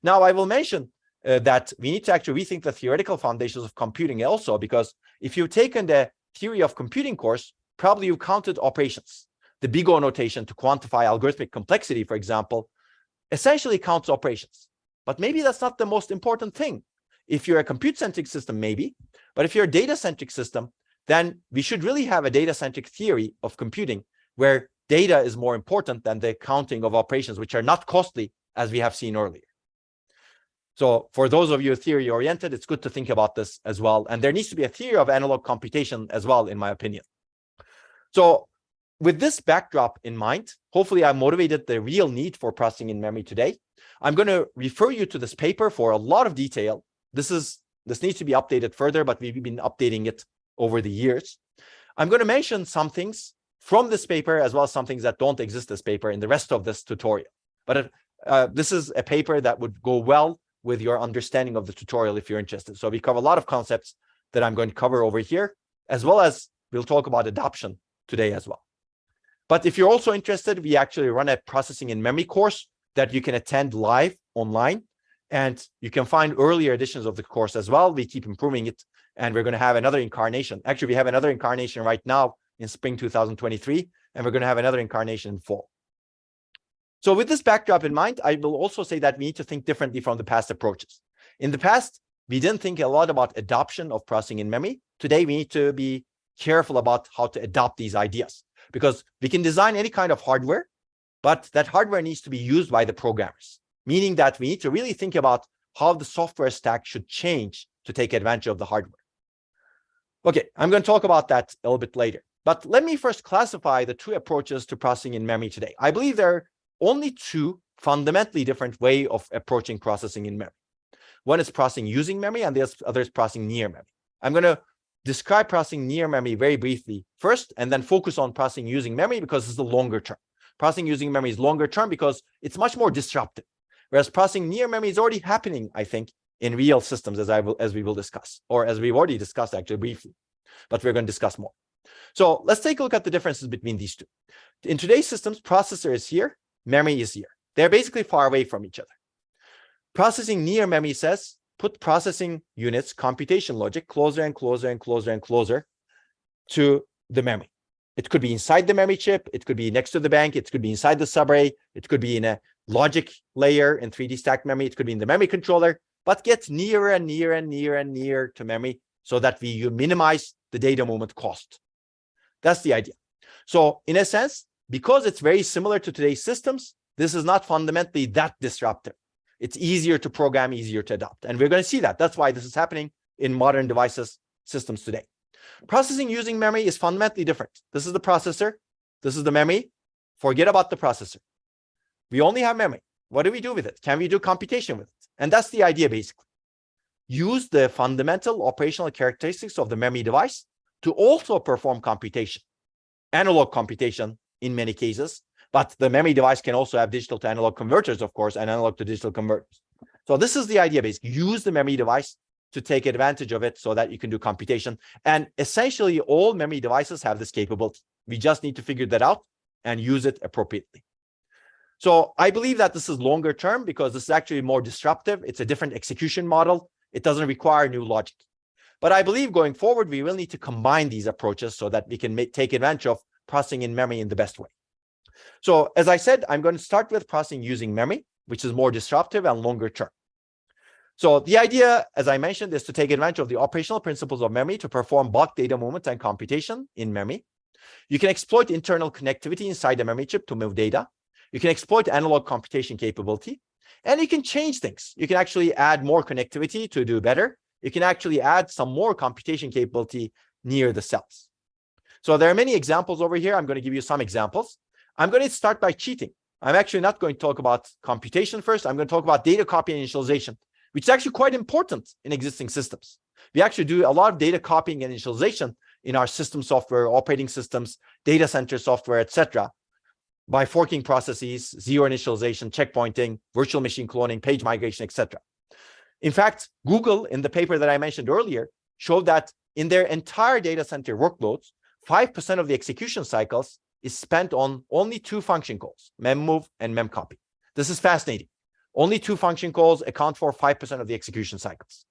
S1: Now, I will mention that we need to actually rethink the theoretical foundations of computing also, because if you've taken the theory of computing course, probably you've counted operations. The big O notation to quantify algorithmic complexity, for example, essentially counts operations. But maybe that's not the most important thing. If you're a compute-centric system, maybe. But if you're a data-centric system, then we should really have a data-centric theory of computing where data is more important than the counting of operations, which are not costly, as we have seen earlier. So for those of you theory-oriented, it's good to think about this as well. And there needs to be a theory of analog computation as well, in my opinion. So with this backdrop in mind, hopefully I motivated the real need for processing in memory today. I'm going to refer you to this paper for a lot of detail. This needs to be updated further, but we've been updating it over the years. I'm going to mention some things from this paper, as well as some things that don't exist in this paper in the rest of this tutorial. But this is a paper that would go well with your understanding of the tutorial if you're interested. So we cover a lot of concepts that I'm going to cover over here, as well as we'll talk about adoption today as well. But if you're also interested, we actually run a processing in memory course that you can attend live online. And you can find earlier editions of the course as well. We keep improving it. And we're going to have another incarnation. Actually, we have another incarnation right now in spring 2023. And we're going to have another incarnation in fall. So with this backdrop in mind, I will also say that we need to think differently from the past approaches. In the past, we didn't think a lot about adoption of processing in memory. Today, we need to be careful about how to adopt these ideas, because we can design any kind of hardware, but that hardware needs to be used by the programmers, meaning that we need to really think about how the software stack should change to take advantage of the hardware. Okay, I'm going to talk about that a little bit later. But let me first classify the two approaches to processing in memory today. I believe there are only two fundamentally different ways of approaching processing in memory. One is processing using memory, and the other is processing near memory. I'm going to describe processing near memory very briefly first, and then focus on processing using memory because it's the longer term. Processing using memory is longer term because it's much more disruptive. Whereas processing near memory is already happening, I think, in real systems, as we will discuss, or as we've already discussed actually briefly, but we're going to discuss more. So let's take a look at the differences between these two. In today's systems, processor is here, memory is here. They're basically far away from each other. Processing near memory says, put processing units, computation logic, closer and closer and closer and closer to the memory. It could be inside the memory chip. It could be next to the bank. It could be inside the subarray. It could be in a logic layer in 3D stacked memory. It could be in the memory controller, but gets nearer and nearer and nearer and nearer to memory so that you minimize the data movement cost. That's the idea. So in a sense, because it's very similar to today's systems, this is not fundamentally that disruptive. It's easier to program, easier to adopt. And we're going to see that. That's why this is happening in modern devices, systems today. Processing using memory is fundamentally different. This is the processor. This is the memory. Forget about the processor. We only have memory. What do we do with it? Can we do computation with it? And that's the idea, basically. Use the fundamental operational characteristics of the memory device to also perform computation. Analog computation in many cases, but the memory device can also have digital to analog converters, of course, and analog to digital converters. So this is the idea, basically. Use the memory device to take advantage of it so that you can do computation. And essentially, all memory devices have this capability. We just need to figure that out and use it appropriately. So I believe that this is longer term because this is actually more disruptive. It's a different execution model. It doesn't require new logic. But I believe going forward, we will need to combine these approaches so that we can take advantage of processing in memory in the best way. So as I said, I'm going to start with processing using memory, which is more disruptive and longer term. So the idea, as I mentioned, is to take advantage of the operational principles of memory to perform bulk data movement and computation in memory. You can exploit internal connectivity inside the memory chip to move data. You can exploit analog computation capability, and you can change things. You can actually add more connectivity to do better. You can actually add some more computation capability near the cells. So there are many examples over here. I'm going to give you some examples. I'm going to start by cheating. I'm actually not going to talk about computation first. I'm going to talk about data copy and initialization, which is actually quite important in existing systems. We actually do a lot of data copying and initialization in our system software, operating systems, data center software, etc., by forking processes, zero initialization, checkpointing, virtual machine cloning, page migration, etc. In fact, Google, in the paper that I mentioned earlier, showed that in their entire data center workloads, 5% of the execution cycles is spent on only 2 function calls, memmove and memcopy. This is fascinating. Only 2 function calls account for 5% of the execution cycles.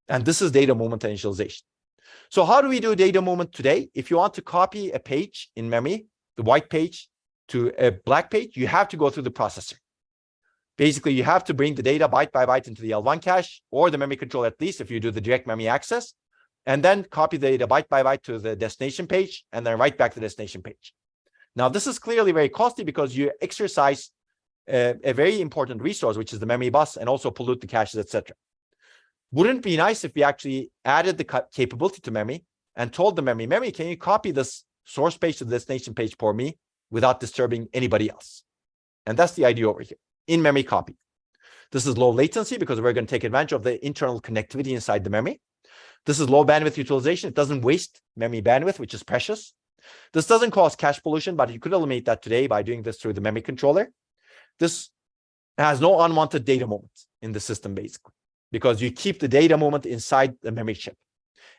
S1: And this is data movement and initialization. So how do we do data movement today? If you want to copy a page in memory, the white page to a black page, you have to go through the processor. Basically, you have to bring the data byte by byte into the L1 cache or the memory controller, at least if you do the direct memory access, and then copy the data byte by byte to the destination page and then right back to the destination page. Now, this is clearly very costly because you exercise a very important resource, which is the memory bus, and also pollute the caches, etc. Wouldn't it be nice if we actually added the capability to memory and told the memory, can you copy this source page to the destination page for me without disturbing anybody else? And that's the idea over here, in-memory copy. This is low latency because we're going to take advantage of the internal connectivity inside the memory. This is low bandwidth utilization. It doesn't waste memory bandwidth, which is precious. This doesn't cause cache pollution, but you could eliminate that today by doing this through the memory controller. This has no unwanted data movement in the system, basically, because you keep the data movement inside the memory chip.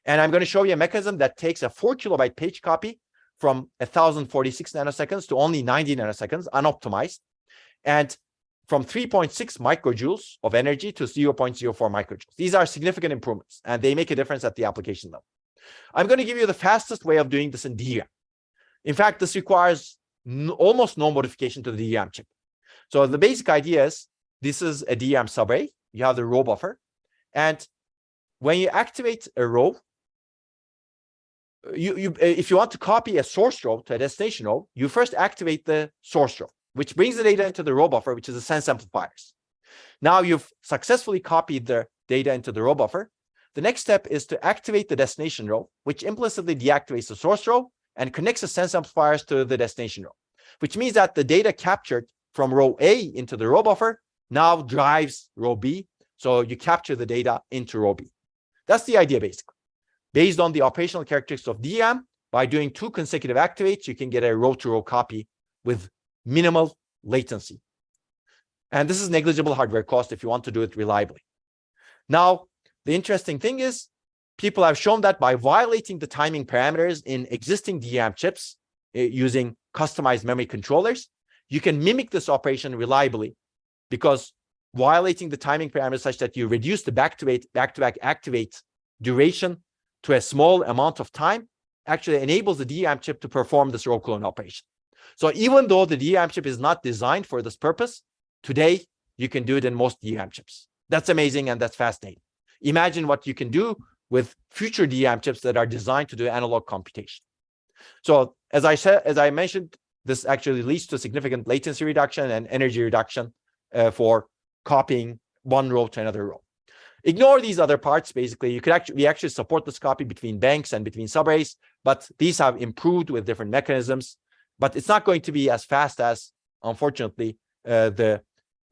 S1: And I'm going to show you a mechanism that takes a 4 kilobyte page copy from 1046 nanoseconds to only 90 nanoseconds, unoptimized, and from 3.6 microjoules of energy to 0.04 microjoules. These are significant improvements, and they make a difference at the application level. I'm going to give you the fastest way of doing this in DRAM. In fact, this requires almost no modification to the DRAM chip. So the basic idea is this is a DRAM subarray. You have the row buffer. And when you activate a row, if you want to copy a source row to a destination row, you first activate the source row, which brings the data into the row buffer, which is the sense amplifiers. Now you've successfully copied the data into the row buffer. The next step is to activate the destination row, which implicitly deactivates the source row and connects the sense amplifiers to the destination row, which means that the data captured from row A into the row buffer now drives row B. So you capture the data into row B. That's the idea, basically. Based on the operational characteristics of DRAM, by doing 2 consecutive activates, you can get a row-to-row copy with minimal latency. And this is negligible hardware cost if you want to do it reliably. Now, the interesting thing is, people have shown that by violating the timing parameters in existing DRAM chips using customized memory controllers, you can mimic this operation reliably, because violating the timing parameters such that you reduce the back-to-back activate duration to a small amount of time actually enables the DRAM chip to perform this row clone operation. So even though the DRAM chip is not designed for this purpose, today you can do it in most DRAM chips. That's amazing, and that's fascinating. Imagine what you can do with future DRAM chips that are designed to do analog computation. So as I mentioned, this actually leads to significant latency reduction and energy reduction for copying one row to another row. Ignore these other parts. Basically, we actually support this copy between banks and between subarrays, but these have improved with different mechanisms. But it's not going to be as fast as, unfortunately, the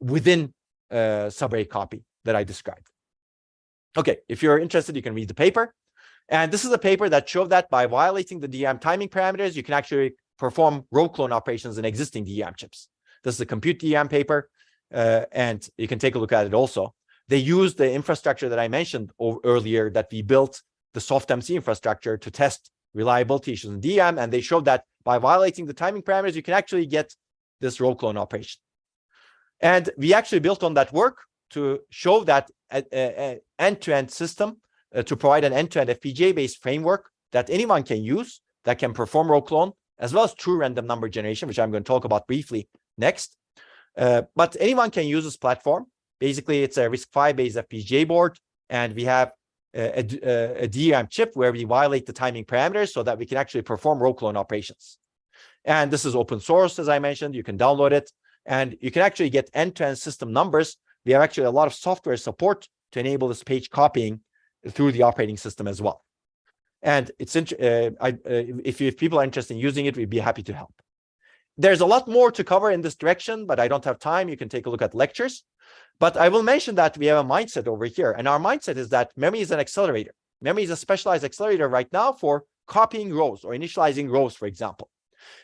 S1: within subarray copy that I described. Okay, if you're interested, you can read the paper. And this is a paper that showed that by violating the DRAM timing parameters, you can actually perform row clone operations in existing DRAM chips. This is a Compute DRAM paper, and you can take a look at it also. They used the infrastructure that I mentioned earlier, that we built the soft-MC infrastructure to test reliability issues in DRAM, and they showed that by violating the timing parameters, you can actually get this row clone operation. And we actually built on that work to show that an end-to-end system, to provide an end-to-end FPGA-based framework that anyone can use that can perform row clone as well as true random number generation, which I'm going to talk about briefly next. But anyone can use this platform. Basically, it's a RISC-V based FPGA board, and we have a DRAM chip where we violate the timing parameters so that we can actually perform row clone operations. And this is open source, as I mentioned. You can download it, and you can actually get end-to-end system numbers. We have actually a lot of software support to enable this page copying through the operating system as well. And it's if people are interested in using it, we'd be happy to help. There's a lot more to cover in this direction, but I don't have time. You can take a look at lectures. But I will mention that we have a mindset over here. And our mindset is that memory is an accelerator. Memory is a specialized accelerator right now for copying rows or initializing rows, for example.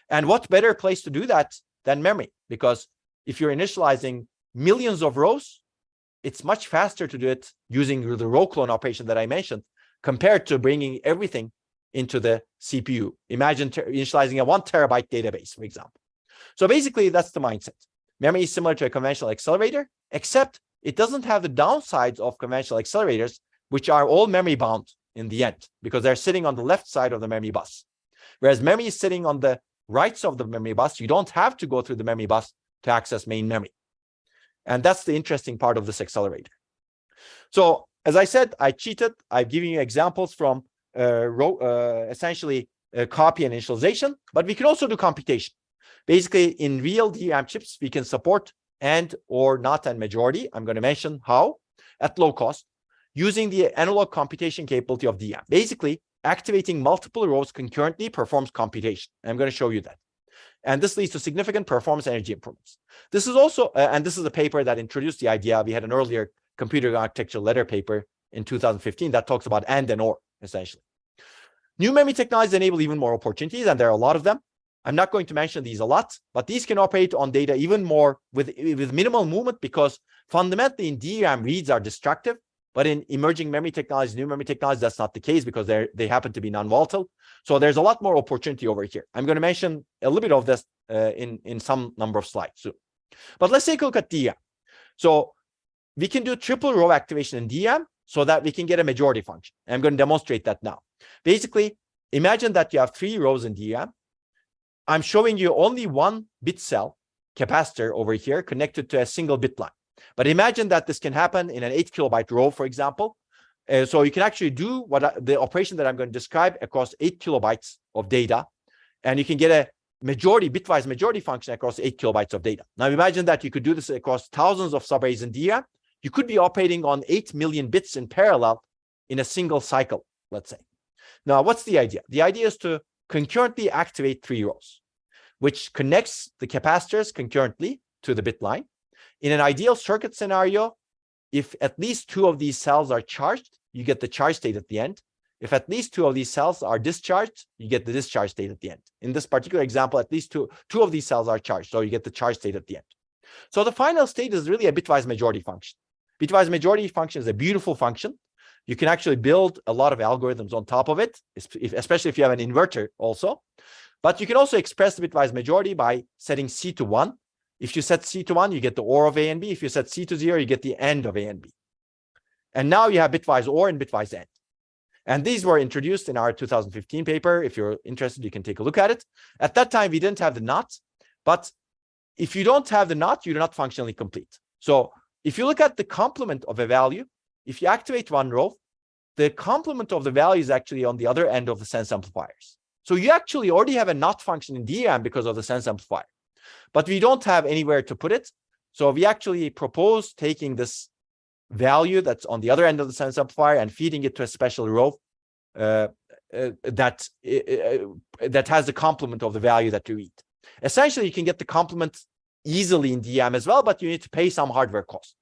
S1: And what better place to do that than memory? Because if you're initializing millions of rows, it's much faster to do it using the row clone operation that I mentioned, compared to bringing everything into the CPU. Imagine initializing a 1 terabyte database, for example. So basically, that's the mindset. Memory is similar to a conventional accelerator, except it doesn't have the downsides of conventional accelerators, which are all memory bound in the end, because they're sitting on the left side of the memory bus. Whereas memory is sitting on the right side of the memory bus. You don't have to go through the memory bus to access main memory. And that's the interesting part of this accelerator. So as I said, I cheated. I've given you examples from essentially copy and initialization, but we can also do computation. Basically, in real DRAM chips, we can support AND or NOT and majority. I'm going to mention how at low cost using the analog computation capability of DRAM. Basically, activating multiple rows concurrently performs computation. I'm going to show you that. And this leads to significant performance energy improvements. This is also, and this is a paper that introduced the idea. We had an earlier computer architecture letter paper in 2015 that talks about AND and OR, essentially. New memory technologies enable even more opportunities, and there are a lot of them. I'm not going to mention these a lot, but these can operate on data even more with minimal movement, because fundamentally in DRAM, reads are destructive, but in emerging memory technologies, new memory technologies, that's not the case because they happen to be non-volatile. So there's a lot more opportunity over here. I'm going to mention a little bit of this in some number of slides soon. But let's take a look at DRAM. So we can do triple row activation in DRAM so that we can get a majority function. And I'm going to demonstrate that now. Basically, imagine that you have 3 rows in DRAM. I'm showing you only 1 bit cell capacitor over here connected to a single bit line. But imagine that this can happen in an 8 kilobyte row, for example. So you can actually do the operation that I'm going to describe across 8 kilobytes of data. And you can get a bitwise majority function across 8 kilobytes of data. Now imagine that you could do this across thousands of subarrays in DRAM. You could be operating on 8 million bits in parallel in a single cycle, let's say. Now, what's the idea? The idea is to concurrently activate 3 rows, which connects the capacitors concurrently to the bit line. In an ideal circuit scenario, if at least 2 of these cells are charged, you get the charge state at the end. If at least 2 of these cells are discharged, you get the discharge state at the end. In this particular example, at least two of these cells are charged, so you get the charge state at the end. So the final state is really a bitwise majority function. Bitwise majority function is a beautiful function. You can actually build a lot of algorithms on top of it, especially if you have an inverter also. But you can also express the bitwise majority by setting C to 1. If you set C to 1, you get the OR of A and B. If you set C to 0, you get the AND of A and B. And now you have bitwise OR and bitwise AND. And these were introduced in our 2015 paper. If you're interested, you can take a look at it. At that time, we didn't have the NOT. But if you don't have the NOT, you're not functionally complete. So if you look at the complement of a value, if you activate 1 row, the complement of the value is actually on the other end of the sense amplifiers. So you actually already have a NOT function in DRAM because of the sense amplifier. But we don't have anywhere to put it. So we actually propose taking this value that's on the other end of the sense amplifier and feeding it to a special row that has the complement of the value that you read. Essentially, you can get the complement easily in DRAM as well, but you need to pay some hardware cost.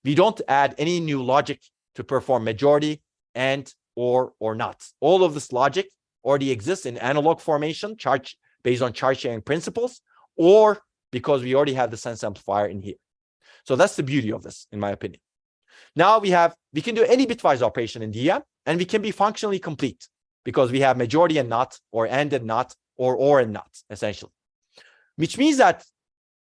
S1: We don't add any new logic to perform majority, AND, or not. All of this logic already exists in analog formation, based on charge sharing principles, or because we already have the sense amplifier in here. So that's the beauty of this, in my opinion. Now we can do any bitwise operation in DRAM, and we can be functionally complete because we have majority and NOT, or AND and NOT, or and NOT, essentially. Which means that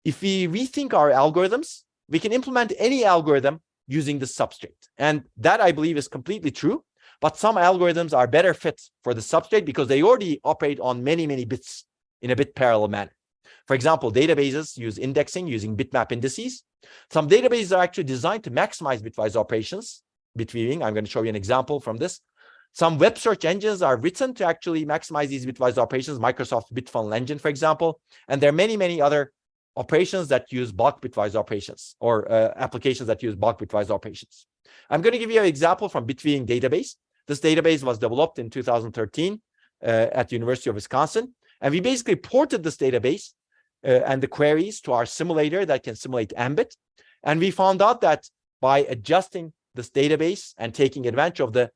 S1: if we rethink our algorithms, we can implement any algorithm using the substrate. And that, I believe, is completely true. But some algorithms are better fit for the substrate because they already operate on many, many bits in a bit parallel manner. For example, databases use indexing using bitmap indices. Some databases are actually designed to maximize bitwise operations, bitweaving. I'm going to show you an example from this. Some web search engines are written to actually maximize these bitwise operations, Microsoft Bitfunnel engine, for example. And there are many, many other operations that use bulk bitwise operations, or applications that use bulk bitwise operations. I'm going to give you an example from Bitweaving database. This database was developed in 2013 at the University of Wisconsin. And we basically ported this database and the queries to our simulator that can simulate Ambit. And we found out that by adjusting this database and taking advantage of the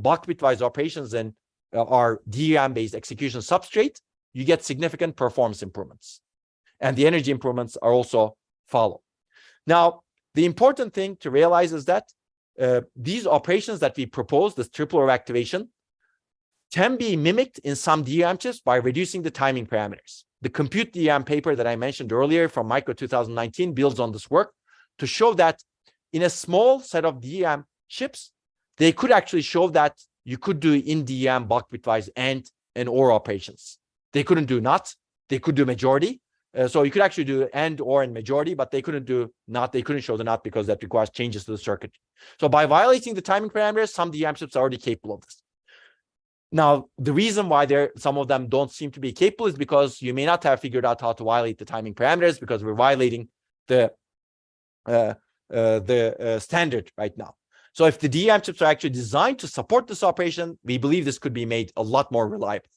S1: bulk bitwise operations and our DRAM-based execution substrate, you get significant performance improvements. And the energy improvements are also followed. Now, the important thing to realize is that these operations that we propose, this triple row activation, can be mimicked in some DRAM chips by reducing the timing parameters. The Compute DRAM paper that I mentioned earlier from Micro 2019 builds on this work to show that in a small set of DRAM chips, they could actually show that you could do in DRAM bulk bitwise and OR operations. They couldn't do not, they could do majority. So you could actually do and, or, and majority, but they couldn't do not. They couldn't show the not because that requires changes to the circuit. So by violating the timing parameters, some DRAM chips are already capable of this. Now, the reason why some of them don't seem to be capable is because you may not have figured out how to violate the timing parameters, because we're violating the standard right now. So if the DRAM chips are actually designed to support this operation, we believe this could be made a lot more reliable.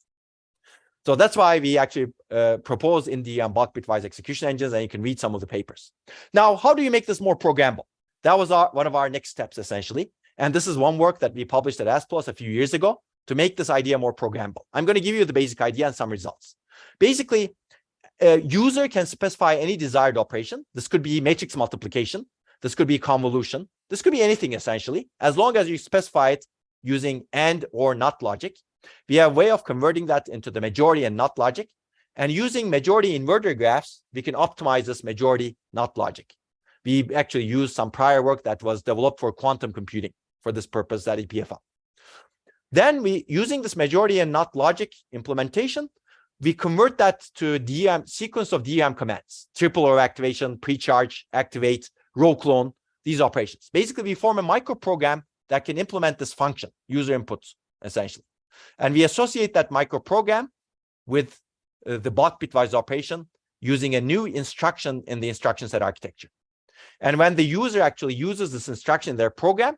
S1: So that's why we actually propose in the bulk bitwise execution engines, and you can read some of the papers. Now, how do you make this more programmable? That was one of our next steps, essentially. And this is one work that we published at ASPLOS a few years ago to make this idea more programmable. I'm going to give you the basic idea and some results. Basically, a user can specify any desired operation. This could be matrix multiplication. This could be convolution. This could be anything, essentially, as long as you specify it using and or not logic. We have a way of converting that into the majority and not logic. And using majority inverter graphs, we can optimize this majority not logic. We actually use some prior work that was developed for quantum computing for this purpose at EPFL. Then using this majority and not logic implementation, we convert that to DRAM sequence of DRAM commands: triple row activation, pre-charge, activate, row clone, these operations. Basically, we form a microprogram that can implement this function, user inputs, essentially. And we associate that microprogram with the bulk bitwise operation using a new instruction in the instruction set architecture. And when the user actually uses this instruction in their program,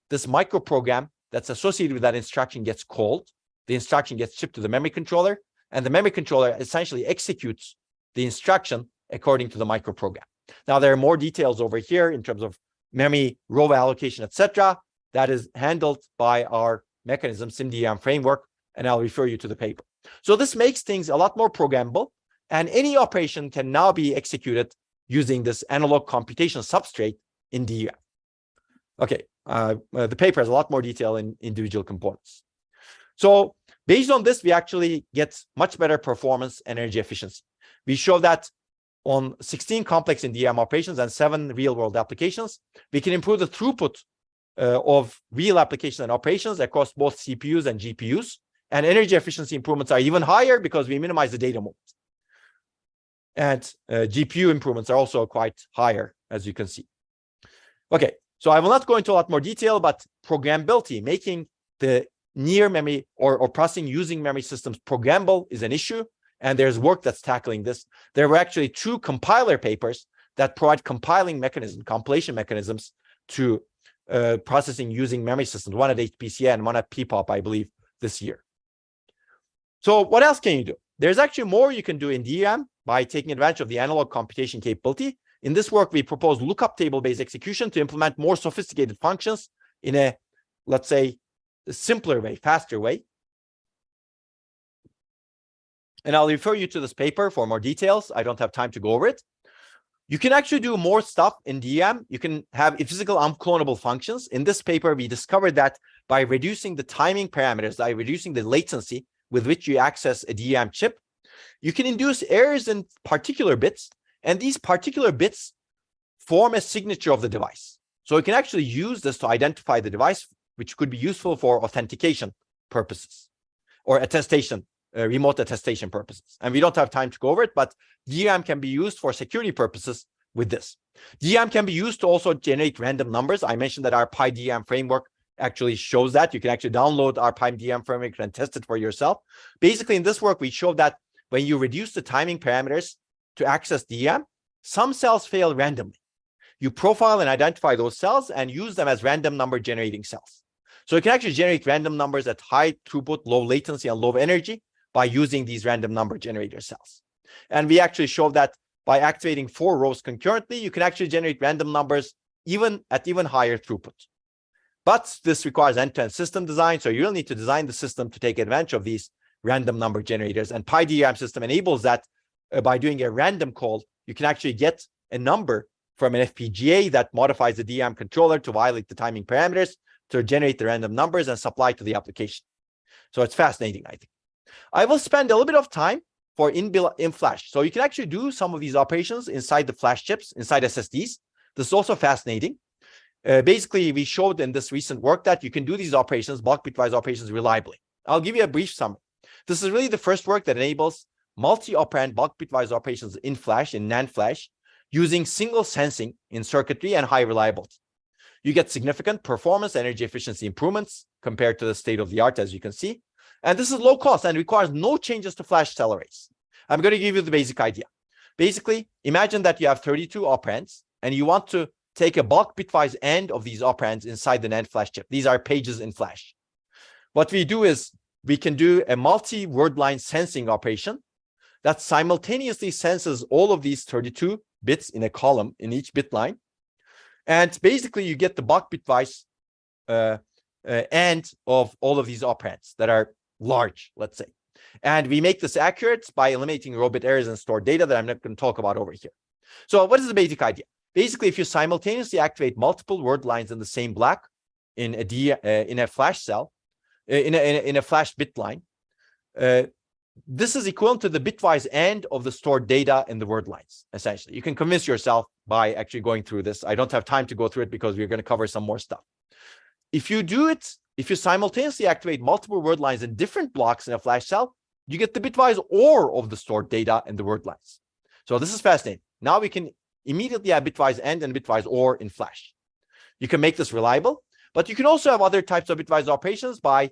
S1: this microprogram that's associated with that instruction gets called. The instruction gets shipped to the memory controller, and the memory controller essentially executes the instruction according to the microprogram. Now, there are more details over here in terms of memory row allocation, etc. That is handled by our mechanism SimDRAM framework, and I'll refer you to the paper. So this makes things a lot more programmable, and any operation can now be executed using this analog computation substrate in DRAM. Okay, the paper has a lot more detail in individual components. So based on this, we actually get much better performance and energy efficiency. We show that on 16 complex in DRAM operations and 7 real-world applications, we can improve the throughput of real applications and operations across both CPUs and GPUs. And energy efficiency improvements are even higher because we minimize the data movement. And GPU improvements are also quite higher, as you can see. Okay, so I will not go into a lot more detail, but programmability, making the near memory or processing using memory systems programmable is an issue. And there's work that's tackling this. There were actually 2 compiler papers that provide compilation mechanisms to processing using memory systems, one at HPCA and one at PPOP, I believe, this year. So what else can you do? There's actually more you can do in DRAM by taking advantage of the analog computation capability. In this work, we propose lookup table-based execution to implement more sophisticated functions in a, let's say, a simpler way, faster way. And I'll refer you to this paper for more details. I don't have time to go over it. You can actually do more stuff in DRAM. You can have physical unclonable functions. In this paper, we discovered that by reducing the timing parameters, by reducing the latency with which you access a DRAM chip, you can induce errors in particular bits. And these particular bits form a signature of the device. So you can actually use this to identify the device, which could be useful for authentication purposes or attestation remote attestation purposes. And we don't have time to go over it, but DRAM can be used for security purposes with this. DRAM can be used to also generate random numbers. I mentioned that our PyDRAM framework actually shows that. You can actually download our PyDRAM framework and test it for yourself. Basically, in this work, we showed that when you reduce the timing parameters to access DRAM, some cells fail randomly. You profile and identify those cells and use them as random number generating cells. So you can actually generate random numbers at high throughput, low latency, and low energy by using these random number generator cells. And we actually showed that by activating 4 rows concurrently, you can actually generate random numbers even at even higher throughput. But this requires end-to-end system design, so you will need to design the system to take advantage of these random number generators. And PyDRAM system enables that by doing a random call, you can actually get a number from an FPGA that modifies the DRAM controller to violate the timing parameters to generate the random numbers and supply to the application. So it's fascinating, I think. I will spend a little bit of time for in flash. So you can actually do some of these operations inside the flash chips, inside SSDs. This is also fascinating. Basically, we showed in this recent work that you can do these operations, bulk bitwise operations, reliably. I'll give you a brief summary. This is really the first work that enables multi-operand bulk bitwise operations in flash, in NAND flash, using single sensing in circuitry and high reliability. You get significant performance, energy efficiency improvements compared to the state of the art, as you can see. And this is low cost and requires no changes to flash cell arrays. I'm going to give you the basic idea. Basically, imagine that you have 32 operands and you want to take a bulk bitwise end of these operands inside the NAND flash chip. These are pages in flash. What we do is we can do a multi-word line sensing operation that simultaneously senses all of these 32 bits in a column in each bit line. And basically, you get the bulk bitwise end of all of these operands that are large, let's say. And we make this accurate by eliminating row bit errors and stored data that I'm not going to talk about over here. So what is the basic idea? Basically, if you simultaneously activate multiple word lines in the same block in a flash cell, in a flash bit line, this is equivalent to the bitwise end of the stored data in the word lines, essentially. You can convince yourself by actually going through this. I don't have time to go through it because we're going to cover some more stuff. If you do it, if you simultaneously activate multiple word lines in different blocks in a flash cell, you get the bitwise OR of the stored data in the word lines. So this is fascinating. Now we can immediately have bitwise AND and bitwise OR in flash. You can make this reliable, but you can also have other types of bitwise operations by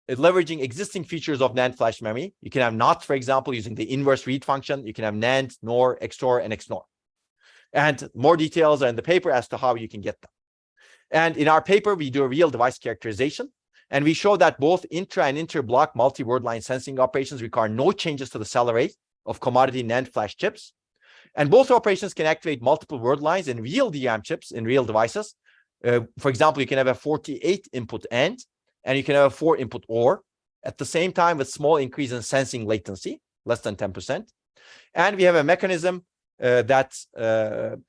S1: leveraging existing features of NAND flash memory. You can have NOT, for example, using the inverse read function. You can have NAND, NOR, XOR, and XNOR. And more details are in the paper as to how you can get them. And in our paper, we do a real device characterization. And we show that both intra and inter-block multi-word line sensing operations require no changes to the cell array of commodity NAND flash chips. And both operations can activate multiple word lines in real DRAM chips in real devices. For example, you can have a 48 input AND, and you can have a 4 input OR at the same time with small increase in sensing latency, less than 10%. And we have a mechanism that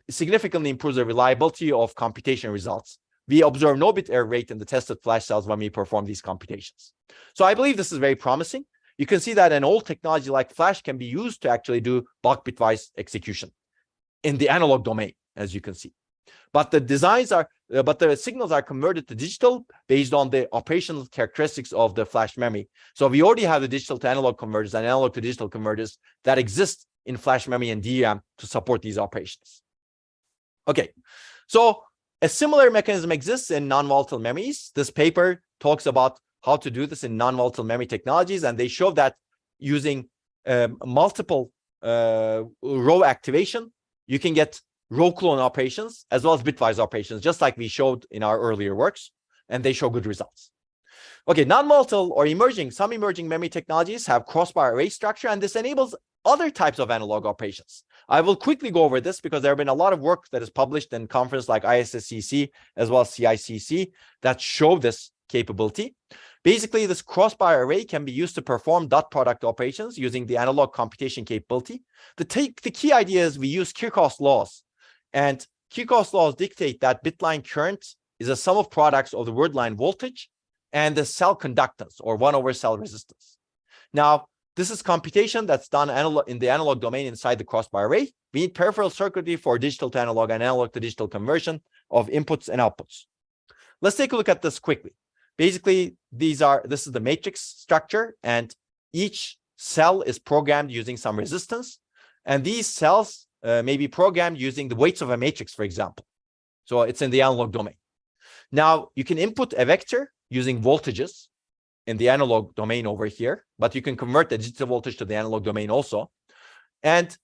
S1: significantly improves the reliability of computation results. We observe no bit error rate in the tested flash cells when we perform these computations. So I believe this is very promising. You can see that an old technology like flash can be used to actually do bulk bitwise execution in the analog domain, as you can see. But the signals are converted to digital based on the operational characteristics of the flash memory. So we already have the digital to analog converters and analog to digital converters that exist in flash memory and DRAM to support these operations. Okay, so a similar mechanism exists in non-volatile memories. This paper talks about how to do this in non-volatile memory technologies, and they show that using multiple row activation, you can get row clone operations as well as bitwise operations, just like we showed in our earlier works, and they show good results. Okay, non-volatile or some emerging memory technologies have crossbar array structure, and this enables other types of analog operations. I will quickly go over this because there have been a lot of work that is published in conferences like ISSCC as well as CICC that show this capability. Basically, this crossbar array can be used to perform dot product operations using the analog computation capability. The key idea is we use Kirchhoff's laws, and Kirchhoff's laws dictate that bitline current is a sum of products of the word line voltage and the cell conductance, or 1 over cell resistance. Now, this is computation that's done in the analog domain inside the crossbar array. We need peripheral circuitry for digital to analog and analog to digital conversion of inputs and outputs. Let's take a look at this quickly. Basically, this is the matrix structure, and each cell is programmed using some resistance, and these cells may be programmed using the weights of a matrix, for example. So it's in the analog domain. Now, you can input a vector using voltages in the analog domain over here, but you can convert the digital voltage to the analog domain also. And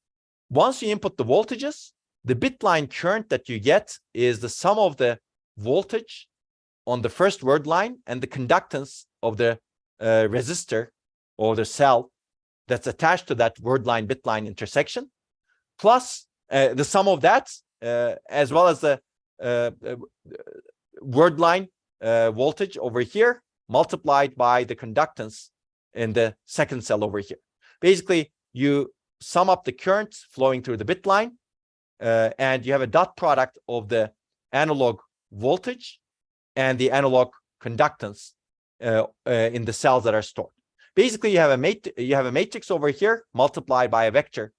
S1: once you input the voltages, the bit line current that you get is the sum of the voltage on the first word line and the conductance of the resistor or the cell that's attached to that word line bit line intersection, plus the sum of that, as well as the word line voltage over here multiplied by the conductance in the second cell over here. Basically, you sum up the current flowing through the bit line, and you have a dot product of the analog voltage and the analog conductance in the cells that are stored. Basically, you have a matrix over here multiplied by a vector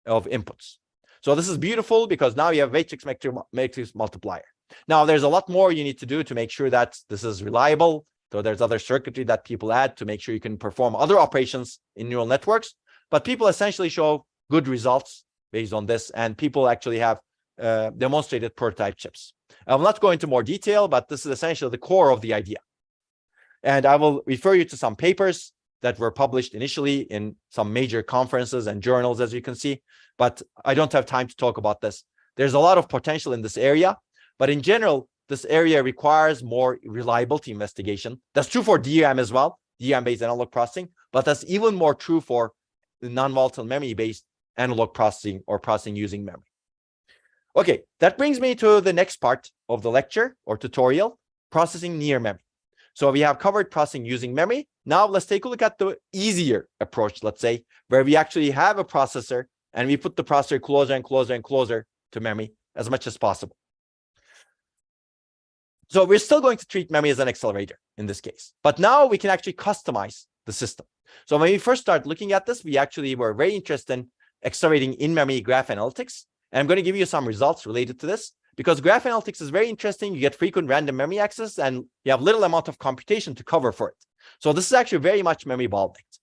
S1: of inputs. So this is beautiful because now you have matrix multiplier. Now, there's a lot more you need to do to make sure that this is reliable. So there's other circuitry that people add to make sure you can perform other operations in neural networks. But people essentially show good results based on this, and people actually have demonstrated prototype chips. I will not go into more detail, but this is essentially the core of the idea. And I will refer you to some papers that were published initially in some major conferences and journals, as you can see, but I don't have time to talk about this. There's a lot of potential in this area, but in general, this area requires more reliability investigation. That's true for DRAM as well, DRAM-based analog processing, but that's even more true for the non-volatile memory-based analog processing or processing using memory. Okay, that brings me to the next part of the lecture or tutorial, processing near memory. So we have covered processing using memory. Now let's take a look at the easier approach, let's say, where we actually have a processor and we put the processor closer and closer and closer to memory as much as possible. So we're still going to treat memory as an accelerator in this case, but now we can actually customize the system. So when we first started looking at this, we actually were very interested in accelerating in-memory graph analytics. And I'm going to give you some results related to this because graph analytics is very interesting. You get frequent random memory access and you have little amount of computation to cover for it. So this is actually very much memory bottlenecked.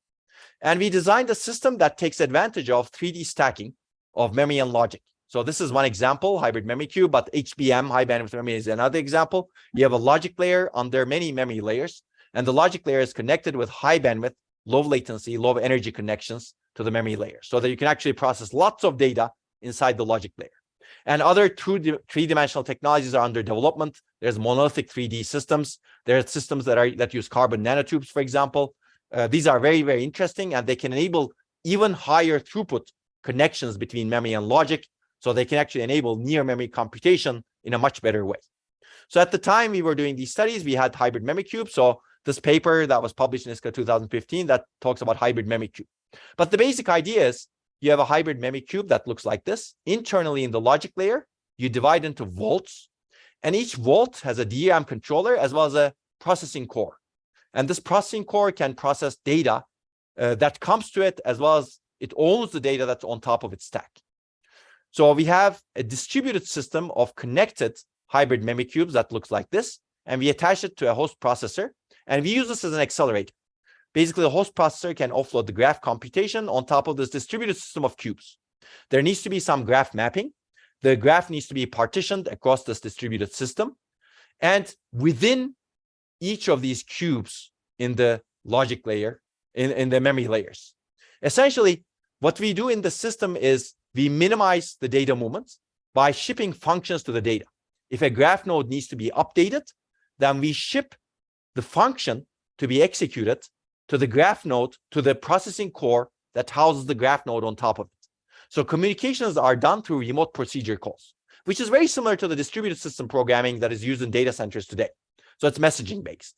S1: And we designed a system that takes advantage of 3D stacking of memory and logic. So this is one example, hybrid memory cube, but HBM, high bandwidth memory, is another example. You have a logic layer under many memory layers, and the logic layer is connected with high bandwidth, low latency, low energy connections to the memory layer so that you can actually process lots of data inside the logic layer. And other three-dimensional technologies are under development. There's monolithic 3D systems. There are systems that use carbon nanotubes, for example. These are very, very interesting, and they can enable even higher throughput connections between memory and logic. So they can actually enable near memory computation in a much better way. So at the time we were doing these studies, we had hybrid memory cube. So this paper that was published in ISCA 2015 that talks about hybrid memory cube. But the basic idea is you have a hybrid memory cube that looks like this. Internally in the logic layer, you divide into volts, and each volt has a DRAM controller as well as a processing core. And this processing core can process data that comes to it, as well as it owns the data that's on top of its stack. So we have a distributed system of connected hybrid memory cubes that looks like this, and we attach it to a host processor, and we use this as an accelerator. Basically, the host processor can offload the graph computation on top of this distributed system of cubes. There needs to be some graph mapping. The graph needs to be partitioned across this distributed system, and within each of these cubes in the logic layer, in the memory layers. Essentially, what we do in the system is we minimize the data movements by shipping functions to the data. If a graph node needs to be updated, then we ship the function to be executed to the graph node, to the processing core that houses the graph node on top of it. So communications are done through remote procedure calls, which is very similar to the distributed system programming that is used in data centers today. So it's messaging based.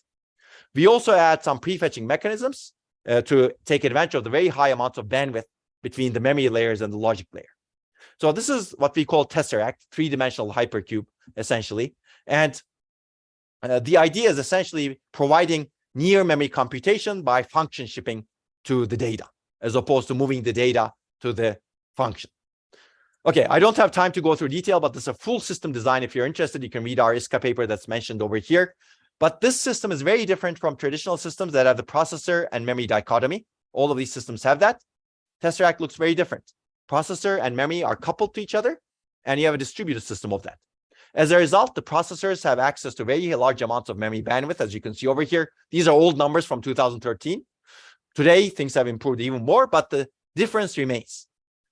S1: We also add some prefetching mechanisms to take advantage of the very high amounts of bandwidth between the memory layers and the logic layer. So this is what we call tesseract, three-dimensional hypercube, essentially. And the idea is essentially providing near memory computation by function shipping to the data, as opposed to moving the data to the function. Okay, I don't have time to go through detail, but this is a full system design. If you're interested, you can read our ISCA paper that's mentioned over here. But this system is very different from traditional systems that have the processor and memory dichotomy, all of these systems have that. Tesseract looks very different. Processor and memory are coupled to each other, and you have a distributed system of that. As a result, the processors have access to very large amounts of memory bandwidth, as you can see over here. These are old numbers from 2013. Today, things have improved even more, but the difference remains.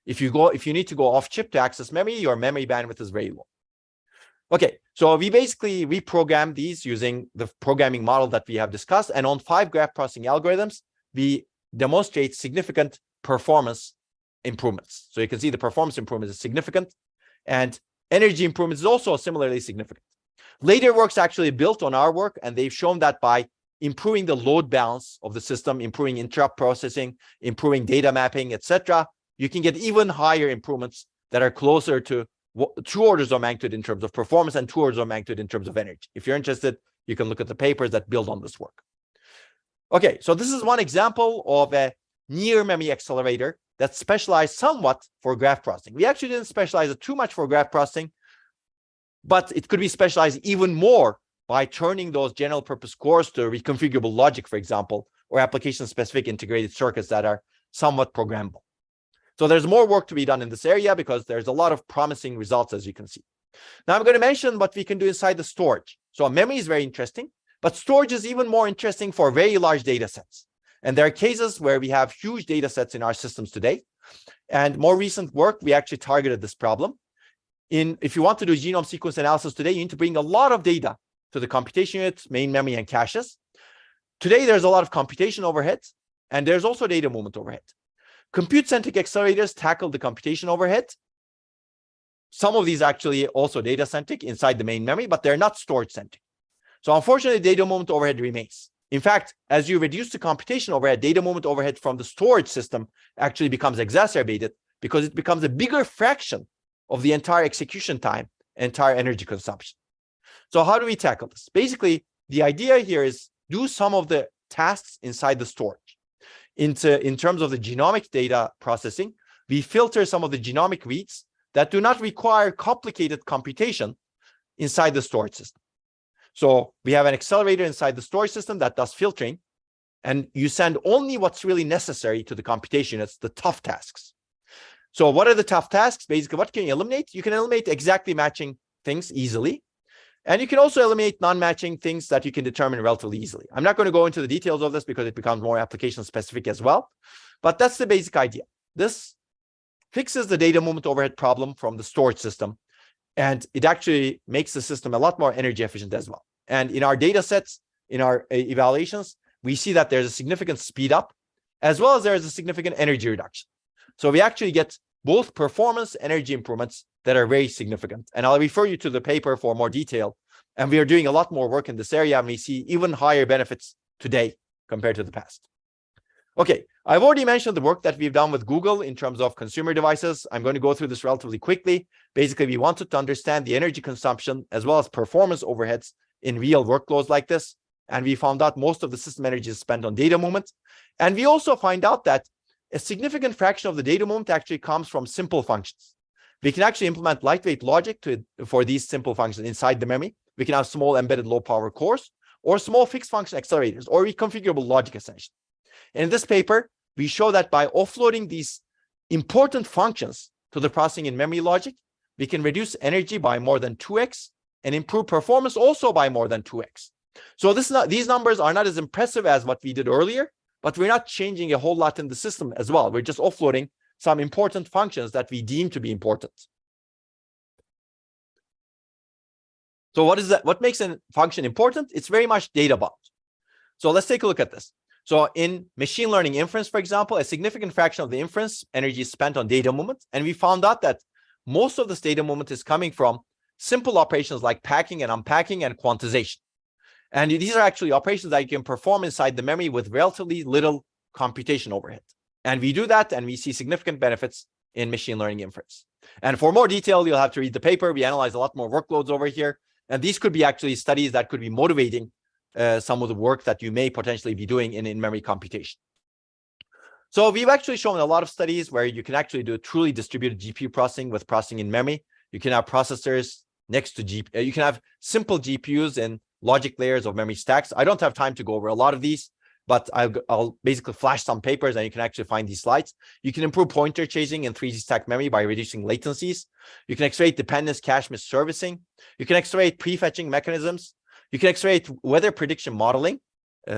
S1: If you need to go off chip to access memory, your memory bandwidth is very low. Okay, so we basically reprogram these using the programming model that we have discussed, and on 5 graph processing algorithms, we demonstrate significant performance improvements. So you can see the performance improvement is significant, and energy improvement is also similarly significant. Later works actually built on our work, and they've shown that by improving the load balance of the system, improving interrupt processing, improving data mapping, etc., you can get even higher improvements that are closer to 2 orders of magnitude in terms of performance and 2 orders of magnitude in terms of energy. If you're interested, you can look at the papers that build on this work. Okay, so this is one example of a near memory accelerator that's specialized somewhat for graph processing. We actually didn't specialize it too much for graph processing, but it could be specialized even more by turning those general purpose cores to reconfigurable logic, for example, or application specific integrated circuits that are somewhat programmable. So there's more work to be done in this area because there's a lot of promising results, as you can see. Now I'm going to mention what we can do inside the storage. So memory is very interesting, but storage is even more interesting for very large data sets. And there are cases where we have huge data sets in our systems today. And more recent work, we actually targeted this problem. If you want to do genome sequence analysis today, you need to bring a lot of data to the computation units, main memory, and caches. Today, there's a lot of computation overhead, and there's also data movement overhead. Compute-centric accelerators tackle the computation overhead. Some of these actually also data-centric inside the main memory, but they're not storage-centric. So unfortunately, data movement overhead remains. In fact, as you reduce the computation overhead, data movement overhead from the storage system actually becomes exacerbated because it becomes a bigger fraction of the entire execution time, entire energy consumption. So how do we tackle this? Basically, the idea here is do some of the tasks inside the storage. In terms of the genomic data processing, we filter some of the genomic reads that do not require complicated computation inside the storage system. So we have an accelerator inside the storage system that does filtering, and you send only what's really necessary to the computation. It's the tough tasks. So what are the tough tasks? Basically, what can you eliminate? You can eliminate exactly matching things easily. And you can also eliminate non-matching things that you can determine relatively easily. I'm not going to go into the details of this because it becomes more application specific as well. But that's the basic idea. This fixes the data movement overhead problem from the storage system. And it actually makes the system a lot more energy efficient as well. And in our data sets, in our evaluations, we see that there's a significant speed up, as well as there is a significant energy reduction. So we actually get both performance and energy improvements that are very significant. And I'll refer you to the paper for more detail. And we are doing a lot more work in this area, and we see even higher benefits today compared to the past. Okay, I've already mentioned the work that we've done with Google in terms of consumer devices. I'm going to go through this relatively quickly. Basically, we wanted to understand the energy consumption as well as performance overheads in real workloads like this. And we found out most of the system energy is spent on data movement. And we also find out that a significant fraction of the data movement actually comes from simple functions. We can actually implement lightweight logic for these simple functions inside the memory. We can have small embedded low power cores or small fixed function accelerators or reconfigurable logic essentially. In this paper, we show that by offloading these important functions to the processing in memory logic, we can reduce energy by more than 2x and improve performance also by more than 2x. So these numbers are not as impressive as what we did earlier, but we're not changing a whole lot in the system as well. We're just offloading some important functions that we deem to be important. So what is that? What makes a function important? It's very much data bound. So let's take a look at this. So in machine learning inference, for example, a significant fraction of the inference energy is spent on data movement. And we found out that most of this data movement is coming from simple operations like packing and unpacking and quantization. And these are actually operations that you can perform inside the memory with relatively little computation overhead. And we do that, and we see significant benefits in machine learning inference. And for more detail, you'll have to read the paper. We analyze a lot more workloads over here. And these could be actually studies that could be motivating some of the work that you may potentially be doing in in-memory computation. So we've actually shown a lot of studies where you can actually do truly distributed GPU processing with processing in memory. You can have processors next to GPU. You can have simple GPUs and logic layers of memory stacks. I don't have time to go over a lot of these, but I'll basically flash some papers and you can actually find these slides. You can improve pointer chasing in 3D stack memory by reducing latencies. You can accelerate dependence cache misservicing. You can accelerate prefetching mechanisms. You can accelerate weather prediction modeling,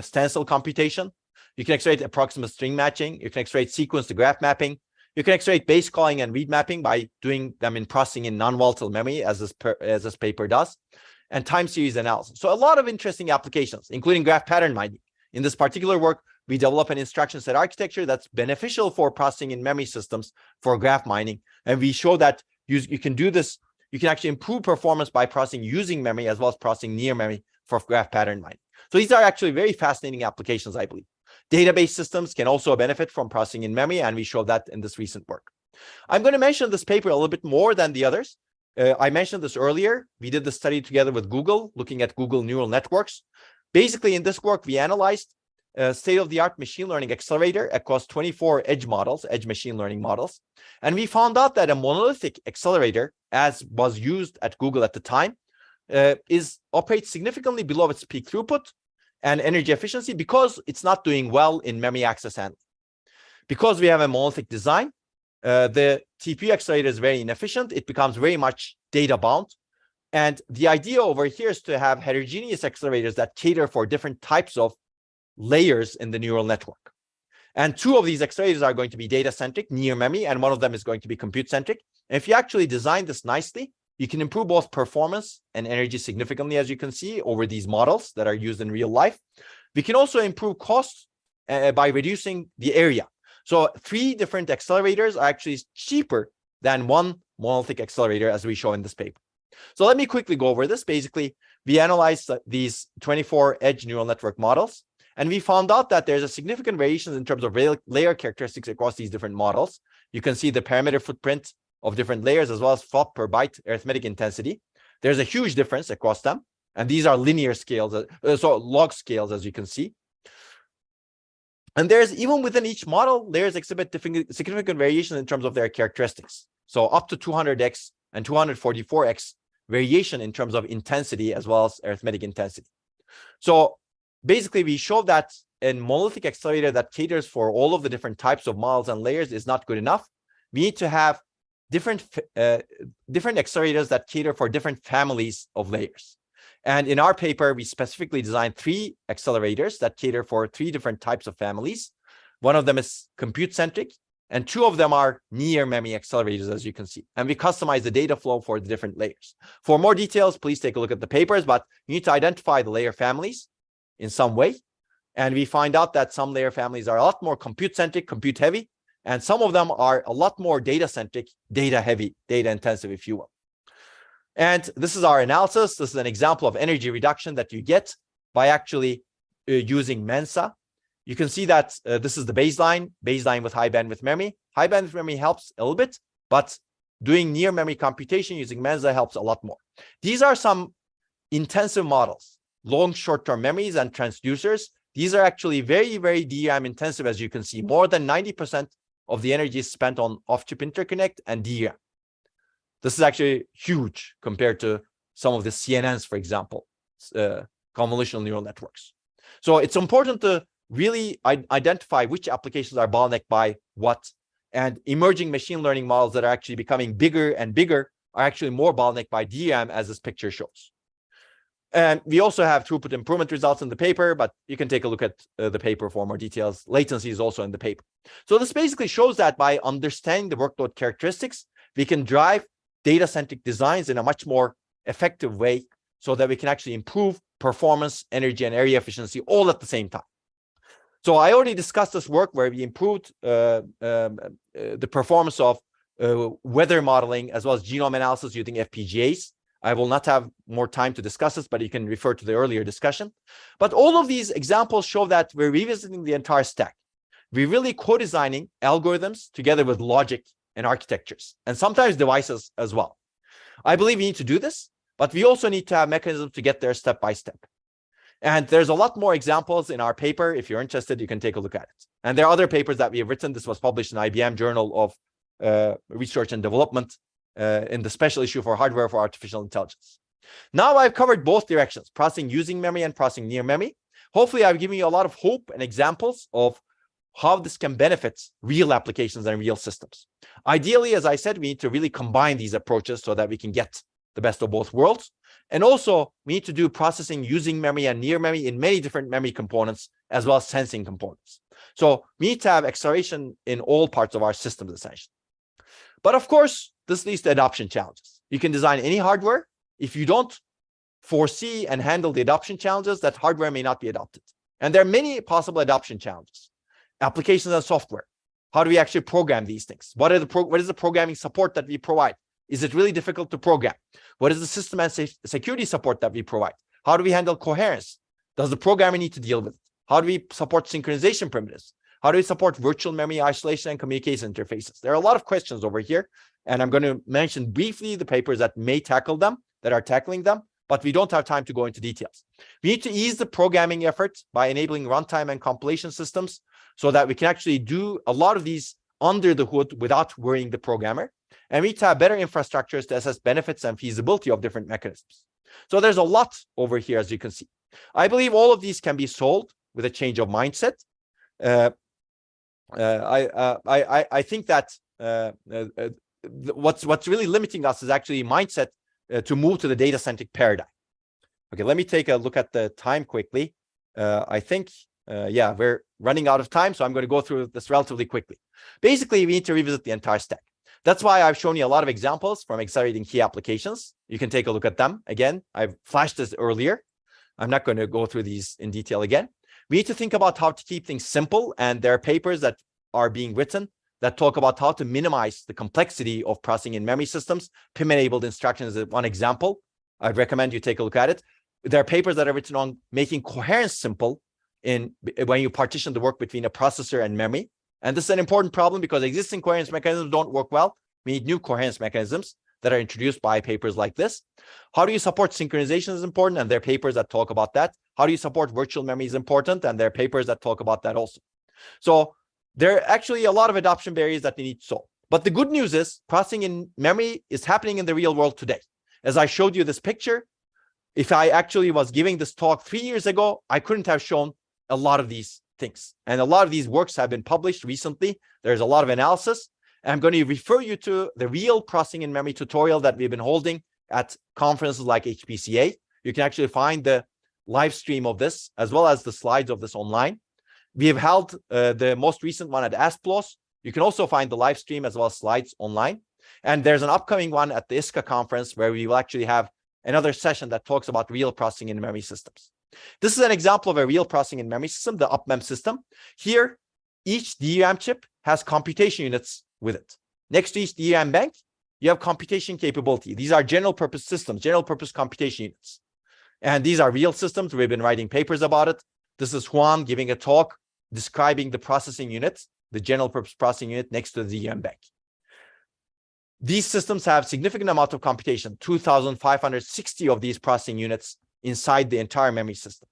S1: stencil computation. You can accelerate approximate string matching. You can accelerate sequence to graph mapping. You can accelerate base calling and read mapping by doing them in processing in non-volatile memory, as this paper does, and time series analysis. So a lot of interesting applications, including graph pattern mining. In this particular work, we develop an instruction set architecture that's beneficial for processing in memory systems for graph mining. And we show that you can do this. You can actually improve performance by processing using memory as well as processing near memory for graph pattern mining. So these are actually very fascinating applications, I believe. Database systems can also benefit from processing in memory, and we show that in this recent work. I'm going to mention this paper a little bit more than the others. I mentioned this earlier. We did the study together with Google, looking at Google neural networks. Basically, in this work, we analyzed state-of-the-art machine learning accelerator across 24 edge models, edge machine learning models. And we found out that a monolithic accelerator, as was used at Google at the time, operates significantly below its peak throughput and energy efficiency because it's not doing well in memory access handling. Because we have a monolithic design, the TPU accelerator is very inefficient. It becomes very much data bound. And the idea over here is to have heterogeneous accelerators that cater for different types of layers in the neural network. And two of these accelerators are going to be data-centric, near memory, and one of them is going to be compute-centric. And if you actually design this nicely, you can improve both performance and energy significantly, as you can see, over these models that are used in real life. We can also improve costs by reducing the area. So 3 different accelerators are actually cheaper than one monolithic accelerator, as we show in this paper. So let me quickly go over this. Basically, we analyzed these 24 edge neural network models, and we found out that there's a significant variation in terms of layer characteristics across these different models. You can see the parameter footprint of different layers, as well as flop per byte arithmetic intensity. There's a huge difference across them. And these are linear scales, so log scales, as you can see. And there's, even within each model, layers exhibit significant variation in terms of their characteristics. So up to 200x and 244x variation in terms of intensity, as well as arithmetic intensity. So basically, we show that a monolithic accelerator that caters for all of the different types of models and layers is not good enough. We need to have different accelerators that cater for different families of layers. And in our paper, we specifically designed 3 accelerators that cater for 3 different types of families. One of them is compute-centric, and 2 of them are near memory accelerators, as you can see. And we customize the data flow for the different layers. For more details, please take a look at the papers, but you need to identify the layer families in some way. And we find out that some layer families are a lot more compute-centric, compute-heavy, and some of them are a lot more data-centric, data-heavy, data-intensive, if you will. And this is our analysis. This is an example of energy reduction that you get by actually using Mensa. You can see that this is the baseline with high bandwidth memory. High bandwidth memory helps a little bit, but doing near memory computation using Mensa helps a lot more. These are some intensive models, long short-term memories and transducers. These are actually very, very DRAM intensive, as you can see. More than 90% of the energy is spent on off-chip interconnect and DRAM. This is actually huge compared to some of the CNNs, for example, convolutional neural networks. So it's important to really identify which applications are bottlenecked by what, and emerging machine learning models that are actually becoming bigger and bigger are actually more bottlenecked by DRAM, as this picture shows. And we also have throughput improvement results in the paper, but you can take a look at the paper for more details. Latency is also in the paper. So this basically shows that by understanding the workload characteristics, we can drive data-centric designs in a much more effective way so that we can actually improve performance, energy, and area efficiency all at the same time. So I already discussed this work where we improved the performance of weather modeling as well as genome analysis using FPGAs. I will not have more time to discuss this, but you can refer to the earlier discussion. But all of these examples show that we're revisiting the entire stack. We're really co-designing algorithms together with logic and architectures, and sometimes devices as well. I believe we need to do this, but we also need to have mechanisms to get there step by step. And there's a lot more examples in our paper. If you're interested, you can take a look at it. And there are other papers that we have written. This was published in IBM Journal of Research and Development in the special issue for hardware for artificial intelligence. Now I've covered both directions, processing using memory and processing near memory. Hopefully, I've given you a lot of hope and examples of how this can benefit real applications and real systems. Ideally, as I said, we need to really combine these approaches so that we can get the best of both worlds. And also, we need to do processing using memory and near memory in many different memory components, as well as sensing components. So we need to have acceleration in all parts of our systems, essentially. But of course, this leads to adoption challenges. You can design any hardware. If you don't foresee and handle the adoption challenges, that hardware may not be adopted. And there are many possible adoption challenges. Applications and software. How do we actually program these things? What is the programming support that we provide? Is it really difficult to program? What is the system and security support that we provide? How do we handle coherence? Does the programmer need to deal with it? How do we support synchronization primitives? How do we support virtual memory isolation and communication interfaces? There are a lot of questions over here, and I'm going to mention briefly the papers that may tackle them, that are tackling them, but we don't have time to go into details. We need to ease the programming effort by enabling runtime and compilation systems so that we can actually do a lot of these under the hood without worrying the programmer. And we need to have better infrastructures to assess benefits and feasibility of different mechanisms. So there's a lot over here, as you can see. I believe all of these can be solved with a change of mindset. I think that what's really limiting us is actually mindset to move to the data-centric paradigm. Okay, let me take a look at the time quickly. I think, yeah, we're running out of time, so I'm going to go through this relatively quickly. Basically, we need to revisit the entire stack. That's why I've shown you a lot of examples from accelerating key applications. You can take a look at them. Again, I've flashed this earlier. I'm not going to go through these in detail again. We need to think about how to keep things simple, and there are papers that are being written that talk about how to minimize the complexity of processing in memory systems. PIM-enabled instructions is one example. I'd recommend you take a look at it. There are papers that are written on making coherence simple when you partition the work between a processor and memory. And this is an important problem because existing coherence mechanisms don't work well. We need new coherence mechanisms that are introduced by papers like this. How do you support synchronization is important, and there are papers that talk about that. How do you support virtual memory is important, and there are papers that talk about that also. So there are actually a lot of adoption barriers that we need to solve. But the good news is processing in memory is happening in the real world today. As I showed you this picture, if I actually was giving this talk 3 years ago, I couldn't have shown a lot of these things. And a lot of these works have been published recently. There's a lot of analysis. And I'm going to refer you to the real processing in memory tutorial that we've been holding at conferences like HPCA. You can actually find the live stream of this as well as the slides of this online. We have held the most recent one at ASPLOS. You can also find the live stream as well as slides online. And there's an upcoming one at the ISCA conference where we will actually have another session that talks about real processing in memory systems. This is an example of a real processing in memory system, the UpMem system. Here, each DRAM chip has computation units with it. Next to each DRAM bank, you have computation capability. These are general purpose systems, general purpose computation units. And these are real systems. We've been writing papers about it. This is Juan giving a talk describing the processing units, the general purpose processing unit next to the DRAM bank. These systems have significant amount of computation, 2,560 of these processing units inside the entire memory system.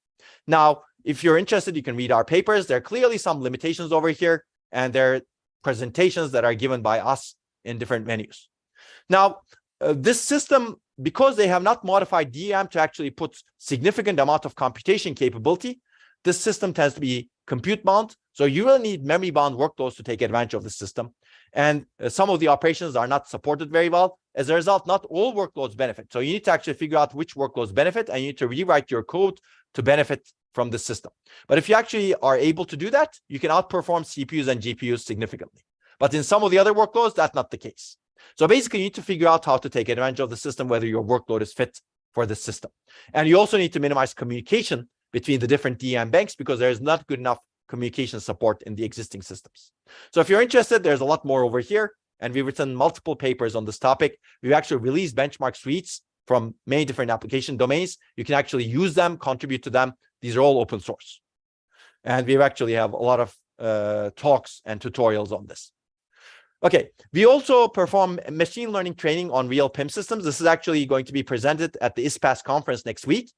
S1: Now, if you're interested, you can read our papers. There are clearly some limitations over here, and there are presentations that are given by us in different venues. Now, this system, because they have not modified DRAM to actually put significant amount of computation capability, this system tends to be compute bound. So you will need memory bound workloads to take advantage of the system. And some of the operations are not supported very well. As a result, not all workloads benefit. So you need to actually figure out which workloads benefit, and you need to rewrite your code to benefit from the system. But if you actually are able to do that, you can outperform CPUs and GPUs significantly. But in some of the other workloads, that's not the case. So basically, you need to figure out how to take advantage of the system, whether your workload is fit for the system. And you also need to minimize communication between the different DRAM banks because there is not good enough communication support in the existing systems. So if you're interested, there's a lot more over here. And we've written multiple papers on this topic. We've actually released benchmark suites from many different application domains. You can actually use them, contribute to them. These are all open source. And we actually have a lot of talks and tutorials on this. Okay, we also perform machine learning training on real PIM systems. This is actually going to be presented at the ISPAS conference next week.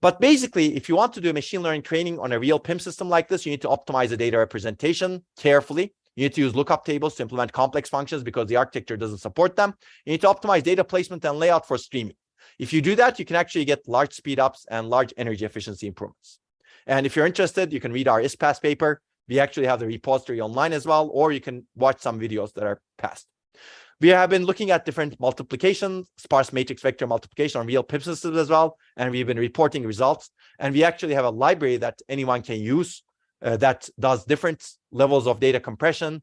S1: But basically, if you want to do machine learning training on a real PIM system like this, you need to optimize the data representation carefully. You need to use lookup tables to implement complex functions because the architecture doesn't support them. You need to optimize data placement and layout for streaming. If you do that, you can actually get large speed ups and large energy efficiency improvements. And if you're interested, you can read our ISPAS paper. We actually have the repository online as well, or you can watch some videos that are past. We have been looking at different multiplication, sparse matrix vector multiplication on real PIP systems as well, and we've been reporting results. And we actually have a library that anyone can use that does different levels of data compression,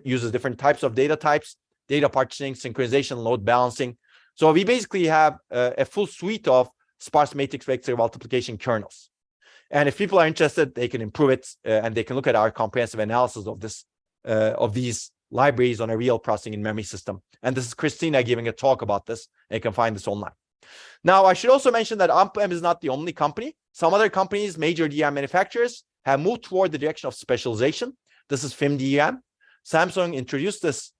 S1: uses different types of data types, data partitioning, synchronization, load balancing. So we basically have a full suite of sparse matrix vector multiplication kernels. And if people are interested, they can improve it, and they can look at our comprehensive analysis of this, of these libraries on a real processing in memory system. And this is Christina giving a talk about this, and you can find this online. Now, I should also mention that UpM is not the only company. Some other companies, major DRAM manufacturers, have moved toward the direction of specialization. This is FIM-DRAM. Samsung introduced this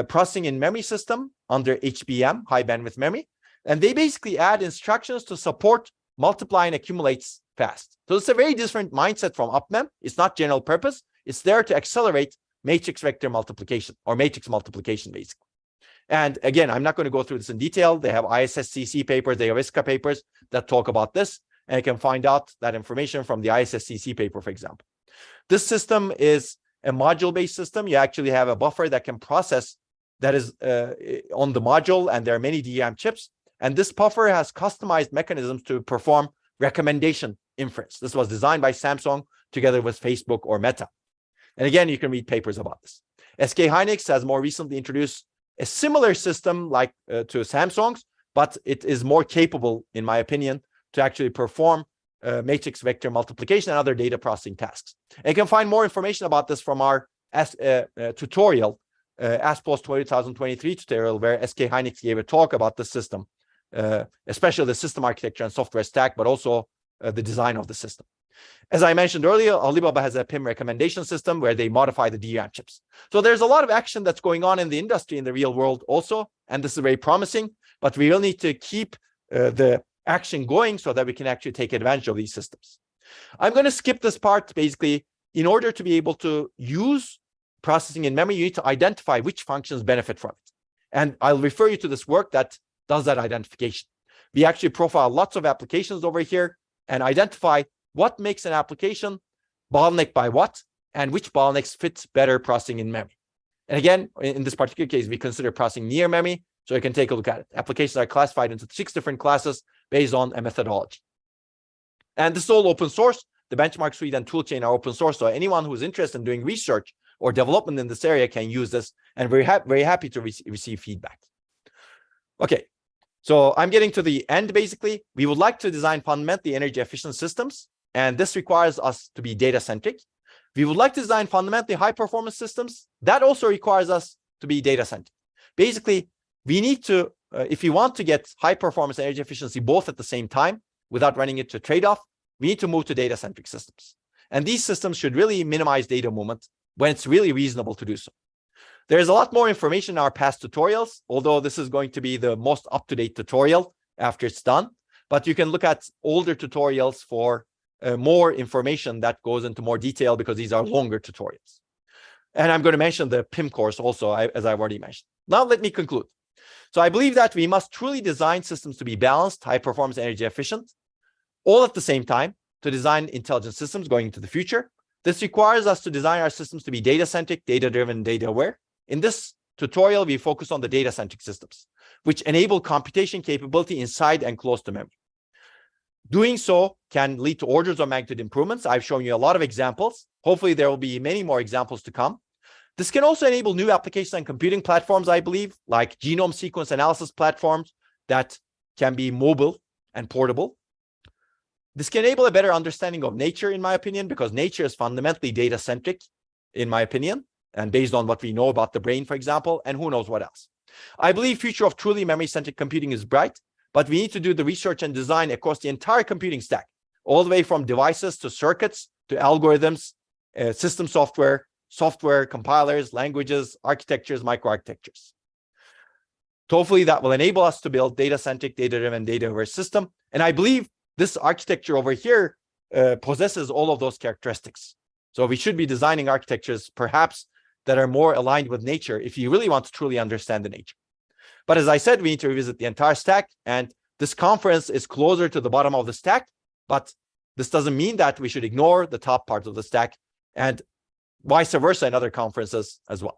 S1: processing in memory system under HBM, high bandwidth memory, and they basically add instructions to support multiply and accumulates fast. So it's a very different mindset from UpM. It's not general purpose. It's there to accelerate matrix vector multiplication, or matrix multiplication, basically. And again, I'm not going to go through this in detail. They have ISSCC papers, they have ISCA papers that talk about this, and you can find out that information from the ISSCC paper, for example. This system is a module-based system. You actually have a buffer that can process, that is on the module, and there are many DRAM chips. And this buffer has customized mechanisms to perform recommendation inference. This was designed by Samsung together with Facebook or Meta. And again, you can read papers about this. SK Hynix has more recently introduced a similar system like to Samsung's, but it is more capable, in my opinion, to actually perform matrix vector multiplication and other data processing tasks. And you can find more information about this from our tutorial, ASPOS 2023 tutorial, where SK Hynix gave a talk about the system, especially the system architecture and software stack, but also the design of the system. As I mentioned earlier, Alibaba has a PIM recommendation system where they modify the DRAM chips. So there's a lot of action that's going on in the industry, in the real world also, and this is very promising, but we will need to keep the action going so that we can actually take advantage of these systems. I'm going to skip this part. Basically, in order to be able to use processing in memory, you need to identify which functions benefit from it. And I'll refer you to this work that does that identification. We actually profile lots of applications over here and identify what makes an application bottleneck by what, and which bottlenecks fit better processing in memory. And again, in this particular case, we consider processing near memory, so you can take a look at it. Applications are classified into 6 different classes based on a methodology. And this is all open source. The benchmark suite and toolchain are open source, so anyone who is interested in doing research or development in this area can use this, and we're very happy to receive feedback. Okay, so I'm getting to the end, basically. We would like to design fundamentally energy efficient systems, and this requires us to be data-centric. We would like to design fundamentally high-performance systems. That also requires us to be data-centric. Basically, we need to, if we want to get high-performance energy efficiency both at the same time, without running into a trade-off, we need to move to data-centric systems. And these systems should really minimize data movement when it's really reasonable to do so. There's a lot more information in our past tutorials, although this is going to be the most up-to-date tutorial after it's done. But you can look at older tutorials for more information that goes into more detail, because these are longer tutorials. And I'm going to mention the PIM course also, as I've already mentioned. Now, let me conclude. So I believe that we must truly design systems to be balanced, high performance, energy efficient, all at the same time, to design intelligent systems going into the future. This requires us to design our systems to be data-centric, data-driven, data-aware. In this tutorial, we focus on the data-centric systems, which enable computation capability inside and close to memory. Doing so can lead to orders of magnitude improvements. I've shown you a lot of examples. Hopefully, there will be many more examples to come. This can also enable new applications and computing platforms, I believe, like genome sequence analysis platforms that can be mobile and portable. This can enable a better understanding of nature, in my opinion, because nature is fundamentally data-centric, in my opinion, and based on what we know about the brain, for example, and who knows what else. I believe the future of truly memory-centric computing is bright, but we need to do the research and design across the entire computing stack, all the way from devices to circuits to algorithms, system software, compilers, languages, architectures, microarchitectures. Hopefully, that will enable us to build data-centric, data-driven, data-aware system. And I believe this architecture over here possesses all of those characteristics. So we should be designing architectures, perhaps, that are more aligned with nature if you really want to truly understand the nature. But as I said, we need to revisit the entire stack, and this conference is closer to the bottom of the stack, but This doesn't mean that we should ignore the top parts of the stack, and vice versa in other conferences as well.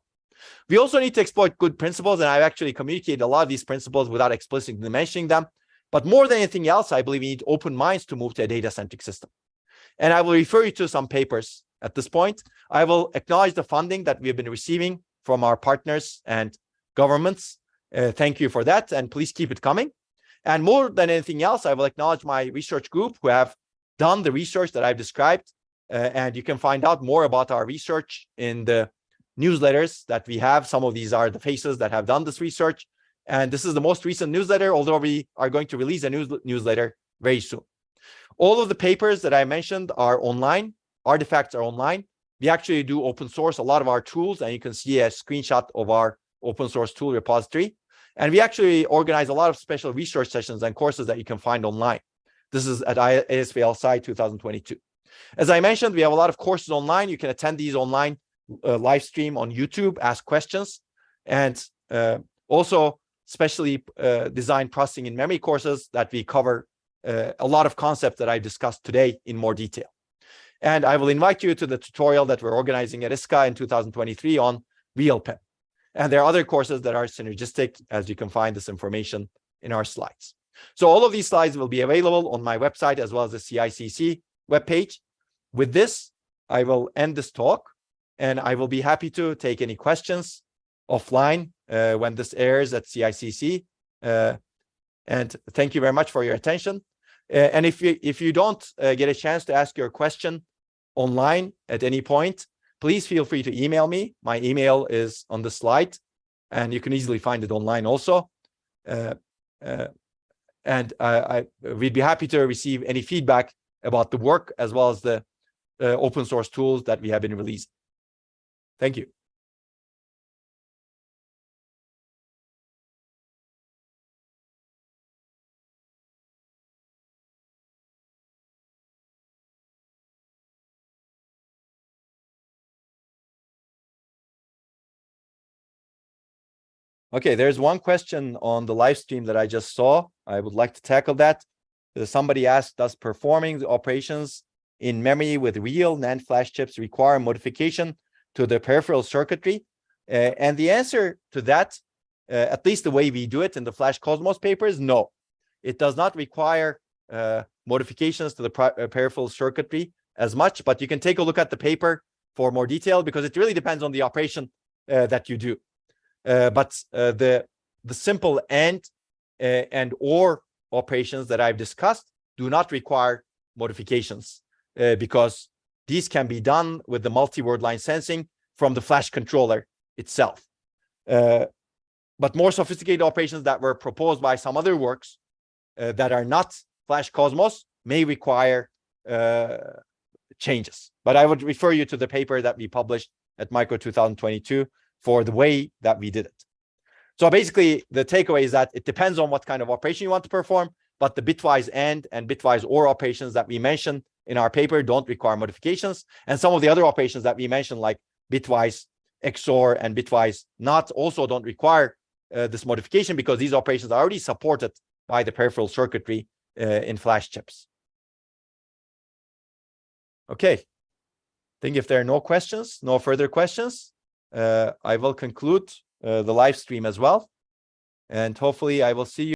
S1: We also need to exploit good principles, and I've actually communicated a lot of these principles without explicitly mentioning them. But more than anything else, I believe we need open minds to move to a data-centric system. And I will refer you to some papers at this point. I will acknowledge the funding that we have been receiving from our partners and governments. Thank you for that, and please keep it coming. And more than anything else, I will acknowledge my research group who have done the research that I've described. And you can find out more about our research in the newsletters that we have. Some of these are the faces that have done this research. And this is the most recent newsletter, although we are going to release a newsletter very soon. All of the papers that I mentioned are online. Artifacts are online. We actually do open source a lot of our tools, and you can see a screenshot of our open source tool repository. And we actually organize a lot of special research sessions and courses that you can find online. This is at ASVL Sci 2022. As I mentioned, we have a lot of courses online. You can attend these online live stream on YouTube, ask questions, and also specially designed processing in memory courses that we cover a lot of concepts that I discussed today in more detail. And I will invite you to the tutorial that we're organizing at ISCA in 2023 on RealPEM. And there are other courses that are synergistic, as you can find this information in our slides. So all of these slides will be available on my website as well as the CICC webpage. With this, I will end this talk, and I will be happy to take any questions offline when this airs at CICC. And thank you very much for your attention. And if you don't get a chance to ask your question online at any point, please feel free to email me. My email is on the slide, and you can easily find it online also. And we'd be happy to receive any feedback about the work as well as the open source tools that we have been releasing. Thank you. Okay, there's one question on the live stream that I just saw. I would like to tackle that. Somebody asked, does performing the operations in memory with real NAND flash chips require modification to the peripheral circuitry? And the answer to that, at least the way we do it in the Flash Cosmos papers, no. It does not require modifications to the peripheral circuitry as much, but you can take a look at the paper for more detail because it really depends on the operation that you do. But the simple and or operations that I've discussed do not require modifications because these can be done with the multi-word line sensing from the flash controller itself. But more sophisticated operations that were proposed by some other works that are not Flash Cosmos may require changes. But I would refer you to the paper that we published at Micro 2022 for the way that we did it. So basically, the takeaway is that it depends on what kind of operation you want to perform, but the bitwise AND and bitwise OR operations that we mentioned in our paper don't require modifications. And some of the other operations that we mentioned, like bitwise XOR and bitwise NOT, also don't require this modification because these operations are already supported by the peripheral circuitry in flash chips. Okay. I think if there are no questions, no further questions, I will conclude the live stream as well. And hopefully I will see you